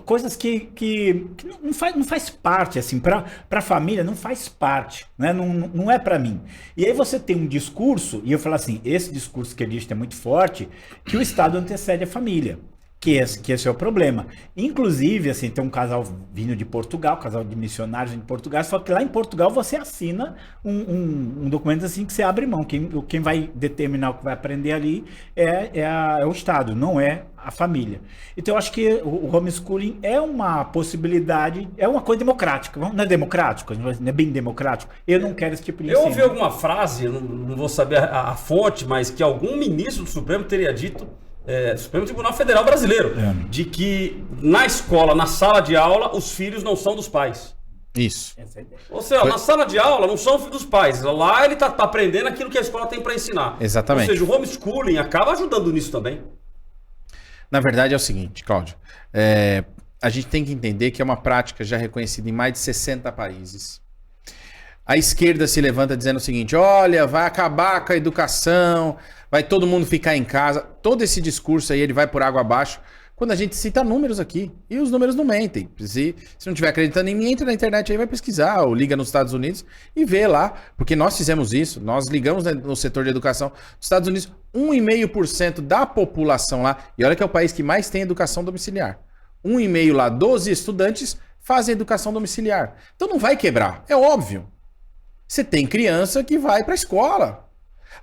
coisas que não faz parte, assim, para a família não faz parte, né? Não é para mim. E aí você tem um discurso, e eu falo assim, esse discurso que ele diz é muito forte, que o Estado antecede a família. Que esse é o problema. Inclusive, assim, tem um casal vindo de Portugal, casal de missionários de Portugal, só que lá em Portugal você assina um documento assim que você abre mão. Quem vai determinar o que vai aprender ali é o Estado, não é a família. Então eu acho que o homeschooling é uma possibilidade, é uma coisa democrática. Não é democrático? Não é bem democrático? Eu não quero esse tipo de ensino. Eu ouvi alguma frase, não vou saber a fonte, mas que algum ministro do Supremo teria dito, Supremo Tribunal Federal Brasileiro, de que na escola, na sala de aula, os filhos não são dos pais. Isso. Ou seja, na sala de aula não são filhos dos pais. Lá ele está aprendendo aquilo que a escola tem para ensinar. Exatamente. Ou seja, o homeschooling acaba ajudando nisso também. Na verdade é o seguinte, Cláudio. A gente tem que entender que é uma prática já reconhecida em mais de 60 países. A esquerda se levanta dizendo o seguinte, olha, vai acabar com a educação, vai todo mundo ficar em casa. Todo esse discurso aí, ele vai por água abaixo quando a gente cita números aqui. E os números não mentem. Se não estiver acreditando em mim, entra na internet aí, vai pesquisar, ou liga nos Estados Unidos e vê lá. Porque nós fizemos isso, nós ligamos no setor de educação. Nos Estados Unidos, 1,5% da população lá, e olha que é o país que mais tem educação domiciliar. 1,5% lá, 12 estudantes fazem educação domiciliar. Então não vai quebrar, é óbvio. Você tem criança que vai para a escola.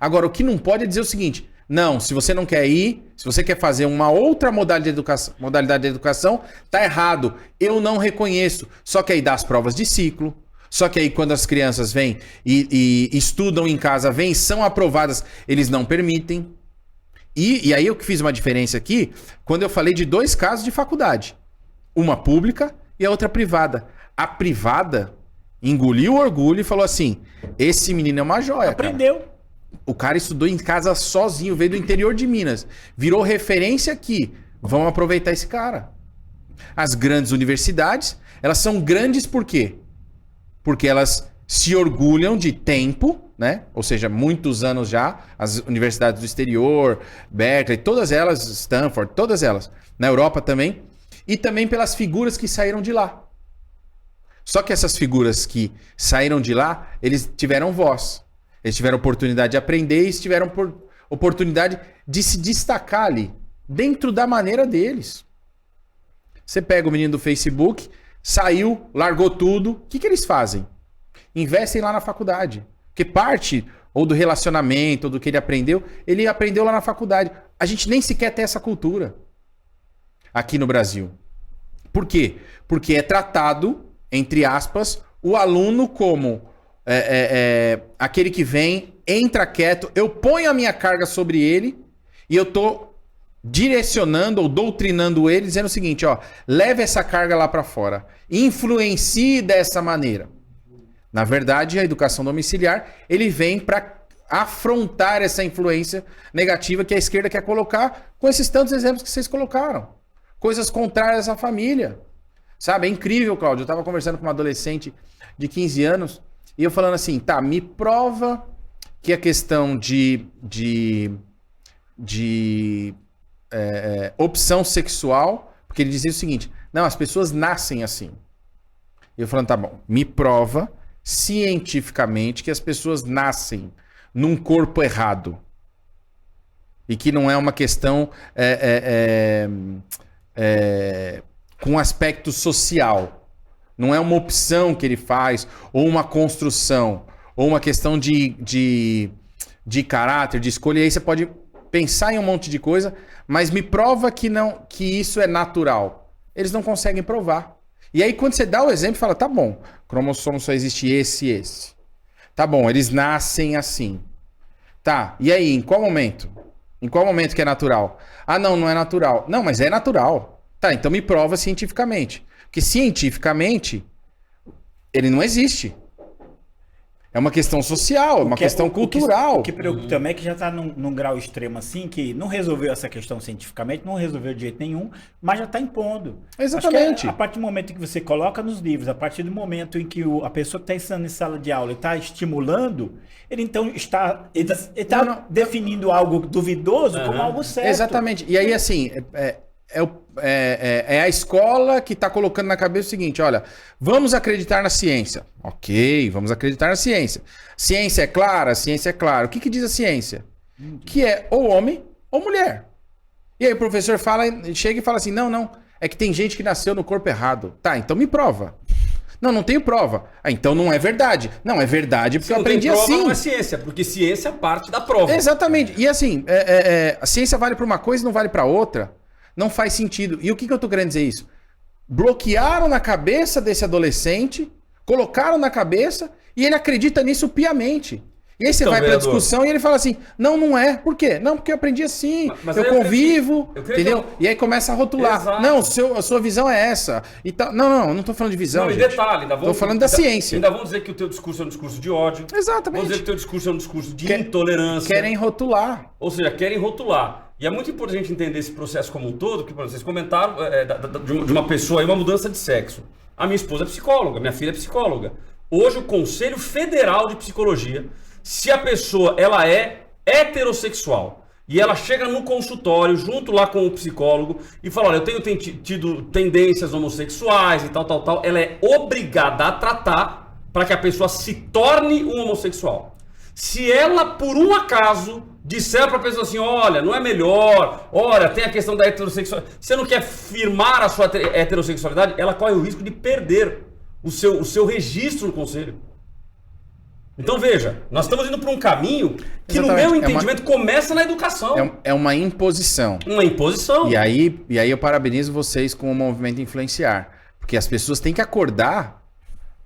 Agora, o que não pode é dizer o seguinte, não, se você não quer ir, se você quer fazer uma outra modalidade de educação, tá errado, eu não reconheço. Só que aí dá as provas de ciclo, só que aí quando as crianças vêm e estudam em casa, vêm, são aprovadas, eles não permitem. E aí eu que fiz uma diferença aqui, quando eu falei de 2 casos de faculdade. Uma pública e a outra privada. A privada engoliu o orgulho e falou assim, esse menino é uma joia, aprendeu. Cara. O cara estudou em casa sozinho, veio do interior de Minas. Virou referência aqui. Vamos aproveitar esse cara. As grandes universidades, elas são grandes por quê? porque elas se orgulham de tempo, né? Ou seja, muitos anos já, as universidades do exterior, Berkeley, todas elas, Stanford, todas elas, na Europa também, e também pelas figuras que saíram de lá. Só que essas figuras que saíram de lá, eles tiveram voz, eles tiveram oportunidade de aprender e tiveram oportunidade de se destacar ali, dentro da maneira deles. Você pega o menino do Facebook, saiu, largou tudo, o que eles fazem? Investem lá na faculdade. Porque parte, ou do relacionamento, ou do que ele aprendeu lá na faculdade. A gente nem sequer tem essa cultura aqui no Brasil. Por quê? Porque é tratado, entre aspas, o aluno como aquele que vem, entra quieto, eu ponho a minha carga sobre ele e eu tô direcionando ou doutrinando ele, dizendo o seguinte, ó, leve essa carga lá para fora, influencie dessa maneira. Na verdade, a educação domiciliar, ele vem para afrontar essa influência negativa que a esquerda quer colocar com esses tantos exemplos que vocês colocaram. Coisas contrárias à família. Sabe, é incrível, Cláudio. Eu estava conversando com uma adolescente de 15 anos e eu falando assim, tá, me prova que a questão de opção sexual, porque ele dizia o seguinte, não, as pessoas nascem assim. E eu falando, tá bom, me prova cientificamente que as pessoas nascem num corpo errado. E que não é uma questão com aspecto social. Não é uma opção que ele faz, ou uma construção, ou uma questão de caráter, de escolha. E aí você pode pensar em um monte de coisa, mas me prova que isso é natural. Eles não conseguem provar. E aí quando você dá o exemplo, fala, tá bom, cromossomo só existe esse e esse. Tá bom, eles nascem assim. Tá, e aí, em qual momento? Em qual momento que é natural? Ah, não é natural. Não, mas é natural. Tá, então me prova cientificamente. Porque cientificamente, ele não existe. É uma questão social, uma questão cultural. O que preocupa também é que já está num grau extremo assim, que não resolveu essa questão cientificamente, não resolveu de jeito nenhum, mas já está impondo. Exatamente. A partir do momento em que você coloca nos livros, a partir do momento em que a pessoa que está ensinando em sala de aula está estimulando, ele então está definindo algo duvidoso como algo certo. Exatamente. E aí, assim, é a escola que está colocando na cabeça o seguinte, olha, vamos acreditar na ciência. Ok, vamos acreditar na ciência. Ciência é clara? Ciência é clara. O que diz a ciência? Que é ou homem ou mulher. E aí o professor chega e fala assim, não, é que tem gente que nasceu no corpo errado. Tá, então me prova. Não tenho prova. Ah, então não é verdade. Não, é verdade porque eu aprendi assim. Não é ciência, porque ciência é parte da prova. Exatamente. E assim, a ciência vale para uma coisa e não vale para outra. Não faz sentido. E o que eu tô querendo dizer isso? Bloquearam na cabeça desse adolescente, colocaram na cabeça e ele acredita nisso piamente. E aí você vai pra discussão e ele fala assim, não é. Por quê? Não, porque eu aprendi assim, eu convivo, entendeu? E aí começa a rotular. Exato. Não, a sua visão é essa. E tal. Não tô falando de visão, não, gente. Detalhe, tô falando da ciência. Ainda vamos dizer que o teu discurso é um discurso de ódio. Exatamente. Vamos dizer que o teu discurso é um discurso de intolerância. Querem rotular. Ou seja, querem rotular. E é muito importante a gente entender esse processo como um todo, porque vocês comentaram de uma pessoa aí, uma mudança de sexo. A minha esposa é psicóloga, minha filha é psicóloga. Hoje o Conselho Federal de Psicologia, se a pessoa ela é heterossexual e ela chega no consultório junto lá com o psicólogo e fala, olha, eu tenho tido tendências homossexuais e tal, ela é obrigada a tratar para que a pessoa se torne um homossexual. Se ela, por um acaso, disser para a pessoa assim, olha, não é melhor, olha, tem a questão da heterossexualidade, você não quer firmar a sua heterossexualidade, ela corre o risco de perder o seu registro no conselho. Então veja, nós estamos indo para um caminho que, exatamente, no meu entendimento, começa na educação. É uma imposição. Uma imposição. E aí eu parabenizo vocês com o movimento Influenciar, porque as pessoas têm que acordar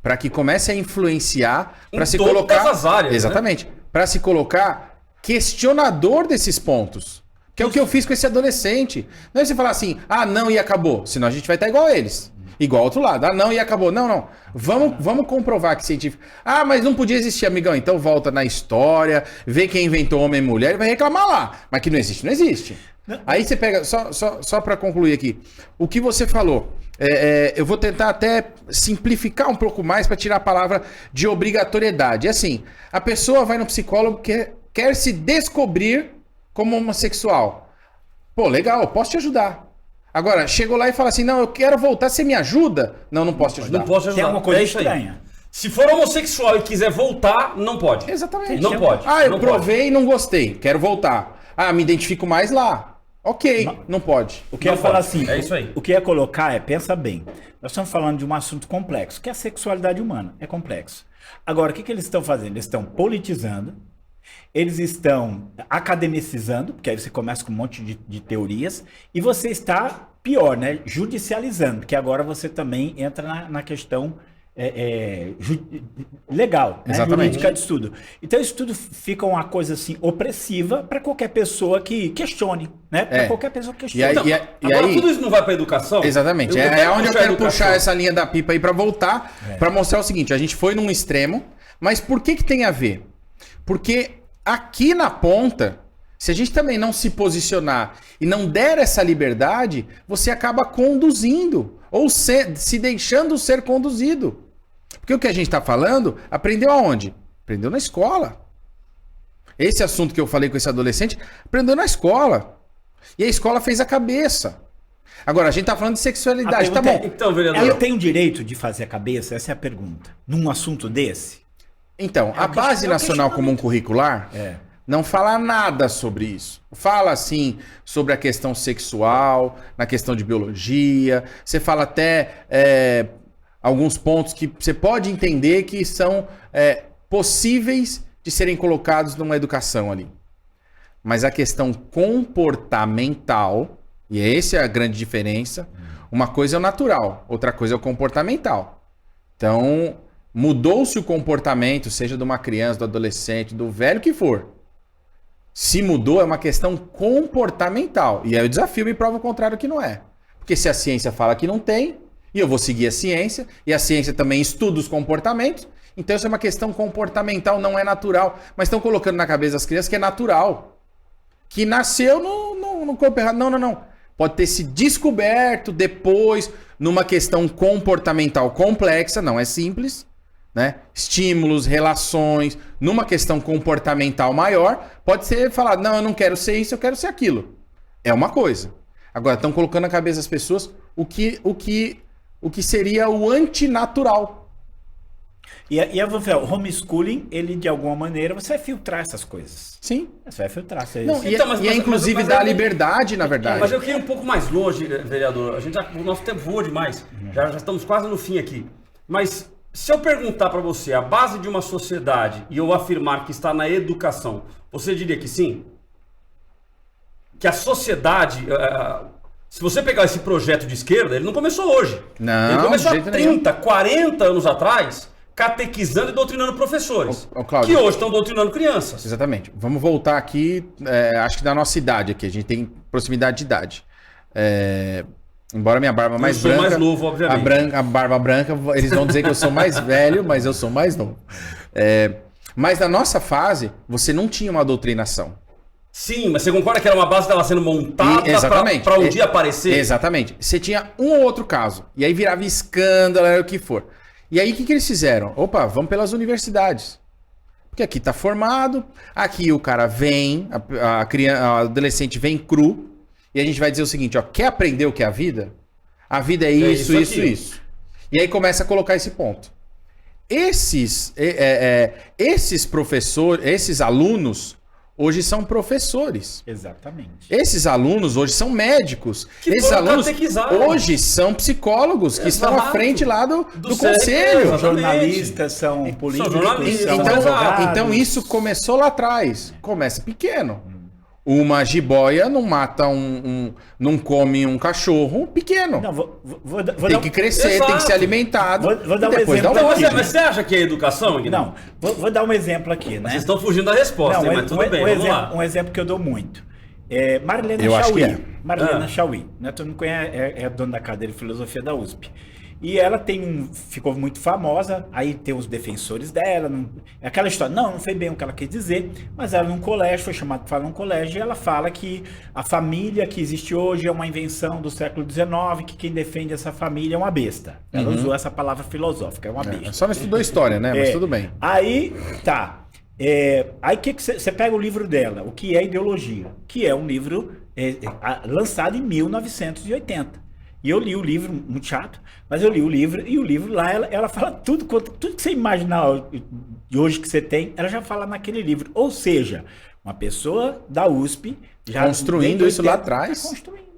para que comece a influenciar, para se colocar... todas as áreas. Exatamente. Né? Para se colocar questionador desses pontos. Que é o que eu fiz com esse adolescente. Não é você falar assim, não, e acabou. Senão a gente vai estar igual a eles. Igual ao outro lado. Não, e acabou. Não. Vamos comprovar que científico... mas não podia existir, amigão. Então volta na história, vê quem inventou homem e mulher e vai reclamar lá. Mas que não existe, não existe. Aí você pega... Só para concluir aqui. O que você falou... eu vou tentar até simplificar um pouco mais para tirar a palavra de obrigatoriedade. É assim, a pessoa vai no psicólogo que quer se descobrir como homossexual. Pô, legal, posso te ajudar. Agora, chegou lá e fala assim, não, eu quero voltar, você me ajuda? Não, não posso te ajudar. Não posso te ajudar. Tem uma coisa isso aí. estranha. Se for homossexual e quiser voltar, não pode. Exatamente. Não pode. Ah, eu não provei pode. e não gostei, quero voltar. Ah, me identifico mais lá. Ok, não pode. O que eu ia falar assim, É isso aí. o que eu ia colocar é, pensa bem, nós estamos falando de um assunto complexo, que é a sexualidade humana, é complexo. Agora, o que eles estão fazendo? Eles estão politizando, eles estão academicizando, porque aí você começa com um monte de teorias, e você está, pior, né, judicializando, porque agora você também entra na questão legal, né? Jurídica de estudo. Então isso tudo fica uma coisa assim opressiva para qualquer pessoa que questione, né? Para qualquer pessoa que questione. Agora tudo isso não vai para educação? Exatamente. É onde eu quero puxar essa linha da pipa aí para voltar, para mostrar o seguinte, a gente foi num extremo, mas por que tem a ver? Porque aqui na ponta, se a gente também não se posicionar e não der essa liberdade, você acaba conduzindo ou se deixando ser conduzido. Porque o que a gente está falando, aprendeu aonde? Aprendeu na escola. Esse assunto que eu falei com esse adolescente, aprendeu na escola. E a escola fez a cabeça. Agora, a gente está falando de sexualidade, tá bom. Então, vereador... Ela tem o direito de fazer a cabeça? Essa é a pergunta. Num assunto desse? Então, a Base Nacional Comum Curricular... não fala nada sobre isso. Fala, assim, sobre a questão sexual, na questão de biologia. Você fala até alguns pontos que você pode entender que são possíveis de serem colocados numa educação ali. Mas a questão comportamental, e essa é a grande diferença, uma coisa é o natural, outra coisa é o comportamental. Então, mudou-se o comportamento, seja de uma criança, do adolescente, do velho que for. Se mudou, é uma questão comportamental. E aí o desafio me prova o contrário que não é. Porque se a ciência fala que não tem, e eu vou seguir a ciência, e a ciência também estuda os comportamentos, então isso é uma questão comportamental, não é natural. Mas estão colocando na cabeça das crianças que é natural. Que nasceu no corpo errado. Não. Pode ter se descoberto depois, numa questão comportamental complexa, não é simples, né? Estímulos, relações, numa questão comportamental maior, pode ser falado, não, eu não quero ser isso, eu quero ser aquilo. É uma coisa. Agora, estão colocando na cabeça das pessoas o que seria o antinatural. E o homeschooling, ele de alguma maneira, você vai filtrar essas coisas. Sim. Você vai filtrar. Não, inclusive dá liberdade, na verdade. Mas eu queria ir um pouco mais longe, vereador. O nosso tempo voa demais. Já estamos quase no fim aqui. Mas... se eu perguntar para você a base de uma sociedade e eu afirmar que está na educação, você diria que sim? Que a sociedade... se você pegar esse projeto de esquerda, ele não começou hoje. Não, ele começou há 30, nenhum. 40 anos atrás, catequizando e doutrinando professores. Cláudio, que hoje estão doutrinando crianças. Exatamente. Vamos voltar aqui, acho que da nossa idade aqui. A gente tem proximidade de idade. Embora minha barba mais branca... mais novo, obviamente. A barba branca, eles vão dizer que eu sou mais velho, mas eu sou mais novo. Mas na nossa fase, você não tinha uma doutrinação. Sim, mas você concorda que era uma base que estava sendo montada para um dia aparecer? Exatamente. Você tinha um ou outro caso. E aí virava escândalo, era o que for. E aí o que eles fizeram? Opa, vamos pelas universidades. Porque aqui está formado, aqui o cara vem, a adolescente vem cru, e a gente vai dizer o seguinte, ó, quer aprender o que é a vida? A vida é isso. E aí começa a colocar esse ponto. Esses professores, esses alunos, hoje são professores. Exatamente. Esses alunos hoje são médicos. Esses alunos hoje são psicólogos que estão à frente lá do conselho. São jornalistas, são políticos, são advogados. Então isso começou lá atrás. Começa pequeno. Uma jiboia não mata não come um cachorro pequeno. Não, tem que crescer, tem que ser alimentado. Vou dar um exemplo. Mas você acha que é educação, Guilherme? Não, vou dar um exemplo aqui, né? Vocês estão fugindo da resposta, mas tudo bem, vamos lá. Um exemplo que eu dou muito. Marilena Chauí. Marilena Chauí, né? Todo mundo conhece, é dona da cadeira de filosofia da USP. E ela ficou muito famosa, aí tem os defensores dela, é aquela história, não foi bem o que ela quis dizer, mas ela num colégio, foi chamada para falar num colégio, e ela fala que a família que existe hoje é uma invenção do século XIX, que quem defende essa família é uma besta. Ela usou essa palavra filosófica, é uma besta. Só não estudou história, né? Mas tudo bem. Aí, tá. Aí que você pega o livro dela, O que é Ideologia? Que é um livro lançado em 1980. E eu li o livro, muito chato, mas eu li o livro, e o livro lá, ela fala tudo que você imaginar de hoje que você tem, ela já fala naquele livro. Ou seja, uma pessoa da USP já construindo isso lá atrás. Tá construindo.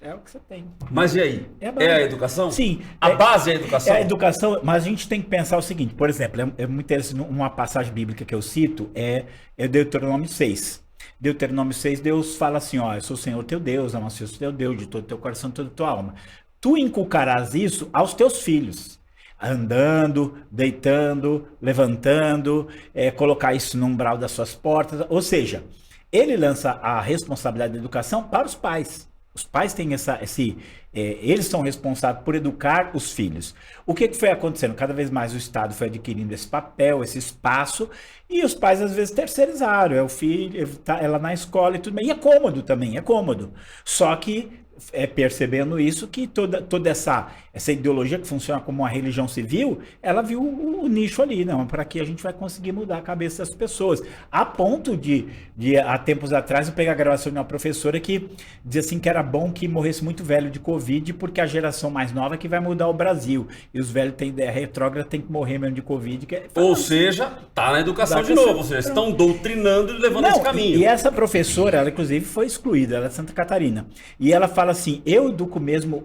É o que você tem. Mas e aí? É a educação? Sim. A base é a educação? É a educação, mas a gente tem que pensar o seguinte, por exemplo, é muito interessante, uma passagem bíblica que eu cito é Deuteronômio 6. Deuteronômio 6, Deus fala assim, ó, eu sou o Senhor teu Deus, amas o teu Deus de todo o teu coração, toda a tua alma. Tu inculcarás isso aos teus filhos, andando, deitando, levantando, colocar isso no umbral das suas portas, ou seja, ele lança a responsabilidade da educação para os pais. Os pais têm eles são responsáveis por educar os filhos. O que foi acontecendo? Cada vez mais o Estado foi adquirindo esse papel, esse espaço, e os pais às vezes terceirizaram. O filho, ela na escola e tudo bem. E é cômodo também, é cômodo. Só que percebendo isso, que toda essa ideologia que funciona como uma religião civil, ela viu o nicho ali, não, para que a gente vai conseguir mudar a cabeça das pessoas. A ponto de há tempos atrás, eu peguei a gravação de uma professora que dizia assim que era bom que morresse muito velho de Covid, porque a geração mais nova é que vai mudar o Brasil. E os velhos têm ideia retrógrada, tem que morrer mesmo de Covid. Ou seja, tá na educação de novo, vocês estão doutrinando e levando esse caminho. E essa professora, ela inclusive foi excluída, ela é de Santa Catarina. E ela fala assim, eu educo mesmo,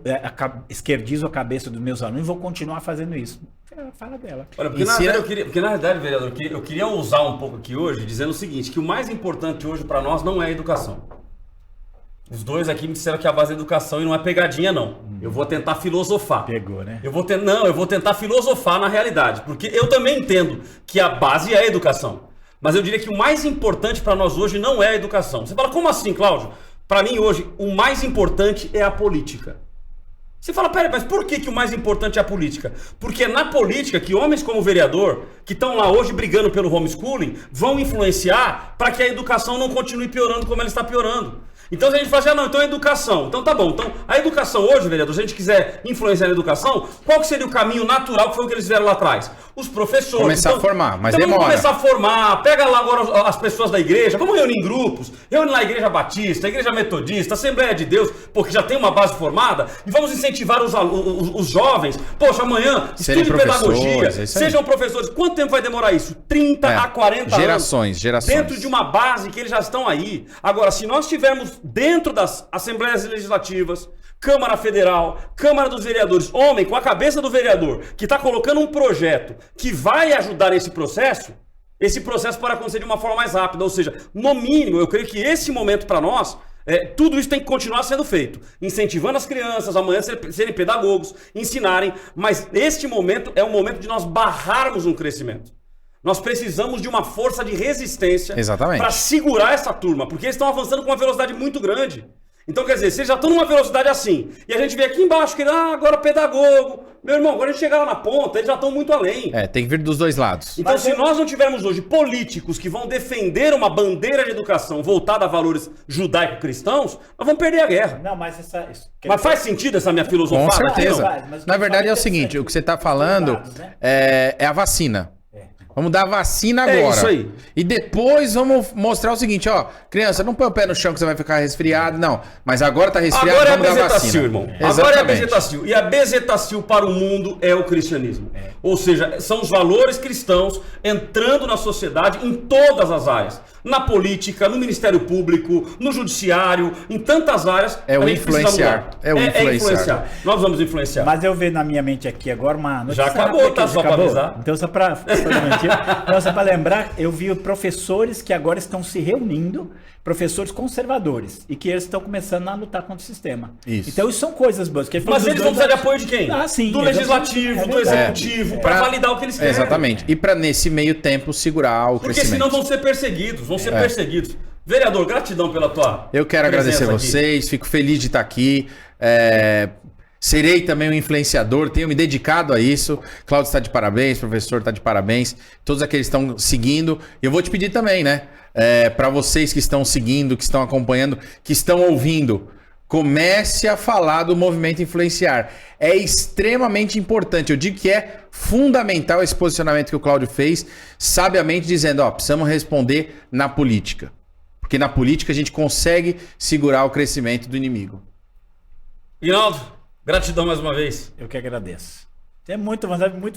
esquerdizo a cabeça dos meus alunos e vou continuar fazendo isso. Ela fala dela. Olha, porque na verdade, vereador, eu queria ousar um pouco aqui hoje, dizendo o seguinte, que o mais importante hoje para nós não é a educação. Os dois aqui me disseram que a base é a educação e não é pegadinha, não. Eu vou tentar filosofar. Pegou, né? Eu vou tentar filosofar na realidade, porque eu também entendo que a base é a educação. Mas eu diria que o mais importante para nós hoje não é a educação. Você fala, como assim, Cláudio? Para mim hoje, o mais importante é a política. Você fala, peraí, mas por que o mais importante é a política? Porque é na política que homens como o vereador, que estão lá hoje brigando pelo homeschooling, vão influenciar para que a educação não continue piorando como ela está piorando. Então se a gente fala assim, não, então é educação. Então tá bom, então a educação hoje, vereador, se a gente quiser influenciar na educação, qual que seria o caminho natural que foi o que eles fizeram lá atrás? Os professores. Começar a formar, mas demora. Vamos começar a formar, pega lá agora as pessoas da igreja, vamos reunir em grupos, reúne lá a igreja batista, a igreja metodista, a Assembleia de Deus, porque já tem uma base formada, e vamos incentivar os jovens, poxa, amanhã, estude pedagogia, sejam professores. Quanto tempo vai demorar isso? 30 a 40 gerações. Dentro de uma base que eles já estão aí. Agora, se nós tivermos dentro das Assembleias Legislativas, Câmara Federal, Câmara dos Vereadores, homem com a cabeça do vereador, que está colocando um projeto que vai ajudar esse processo para acontecer de uma forma mais rápida. Ou seja, no mínimo, eu creio que esse momento para nós, tudo isso tem que continuar sendo feito. Incentivando as crianças, amanhã serem pedagogos, ensinarem, mas este momento é o momento de nós barrarmos um crescimento. Nós precisamos de uma força de resistência para segurar essa turma, porque eles estão avançando com uma velocidade muito grande. Então, quer dizer, vocês já estão numa velocidade assim, e a gente vê aqui embaixo que agora pedagogo. Meu irmão, quando a gente chegar lá na ponta, eles já estão muito além. Tem que vir dos dois lados. Então, se nós não tivermos hoje políticos que vão defender uma bandeira de educação voltada a valores judaico-cristãos, nós vamos perder a guerra. Não, mas mas faz sentido essa minha filosofia? Com certeza. Na verdade é o seguinte, o que você está falando é a vacina. Vamos dar a vacina agora. É isso aí. E depois vamos mostrar o seguinte, ó. Criança, não põe o pé no chão que você vai ficar resfriado, não. Mas agora tá resfriado, agora vamos dar a vacina. Irmão. Exatamente. Agora é a bezetacil. E a bezetacil para o mundo é o cristianismo. Ou seja, são os valores cristãos entrando na sociedade em todas as áreas. Na política, no Ministério Público, no Judiciário, em tantas áreas. É o influenciar. É influenciar. Nós vamos influenciar. Mas eu vejo na minha mente aqui agora uma notícia. Já acabou, tá? Só para avisar. Então, só para lembrar, eu vi professores que agora estão se reunindo, professores conservadores, e que eles estão começando a lutar contra o sistema. Isso. Então, isso são coisas boas. Mas eles vão precisar de apoio de quem? Sim, do legislativo, do executivo, para validar o que eles querem. Exatamente. E para, nesse meio tempo, segurar o crescimento. Porque senão vão ser perseguidos, perseguidos. Vereador, gratidão pela tua Eu quero agradecer vocês, fico feliz de estar aqui. Serei também um influenciador, tenho me dedicado a isso. Cláudio está de parabéns, professor está de parabéns. Todos aqueles que estão seguindo. Eu vou te pedir também, né? Para vocês que estão seguindo, que estão acompanhando, que estão ouvindo, comece a falar do movimento Influenciar. É extremamente importante. Eu digo que é fundamental esse posicionamento que o Cláudio fez, sabiamente dizendo, ó, precisamos responder na política. Porque na política a gente consegue segurar o crescimento do inimigo. Rinaldo, gratidão mais uma vez. Eu que agradeço. Tem muito,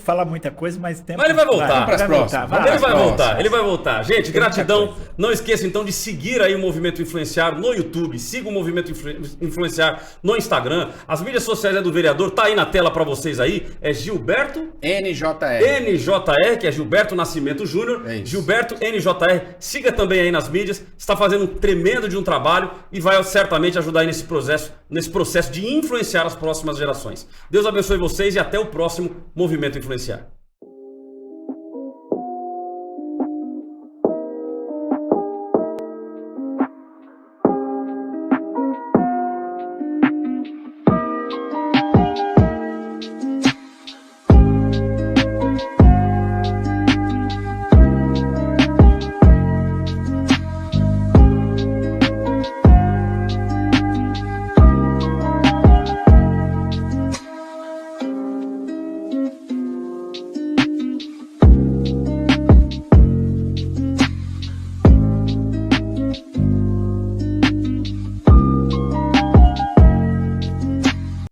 falar muita coisa, mas tempo. Mas ele vai voltar. Ele vai voltar. Gente, gratidão. Não esqueça então de seguir aí o Movimento Influenciar no YouTube. Siga o Movimento Influenciar no Instagram. As mídias sociais do vereador tá aí na tela para vocês aí. É Gilberto NJR, que é Gilberto Nascimento Júnior. Gilberto NJR. Siga também aí nas mídias. Está fazendo um tremendo de um trabalho e vai certamente ajudar aí nesse processo de influenciar as próximas gerações. Deus abençoe vocês e até o próximo Movimento Influenciar.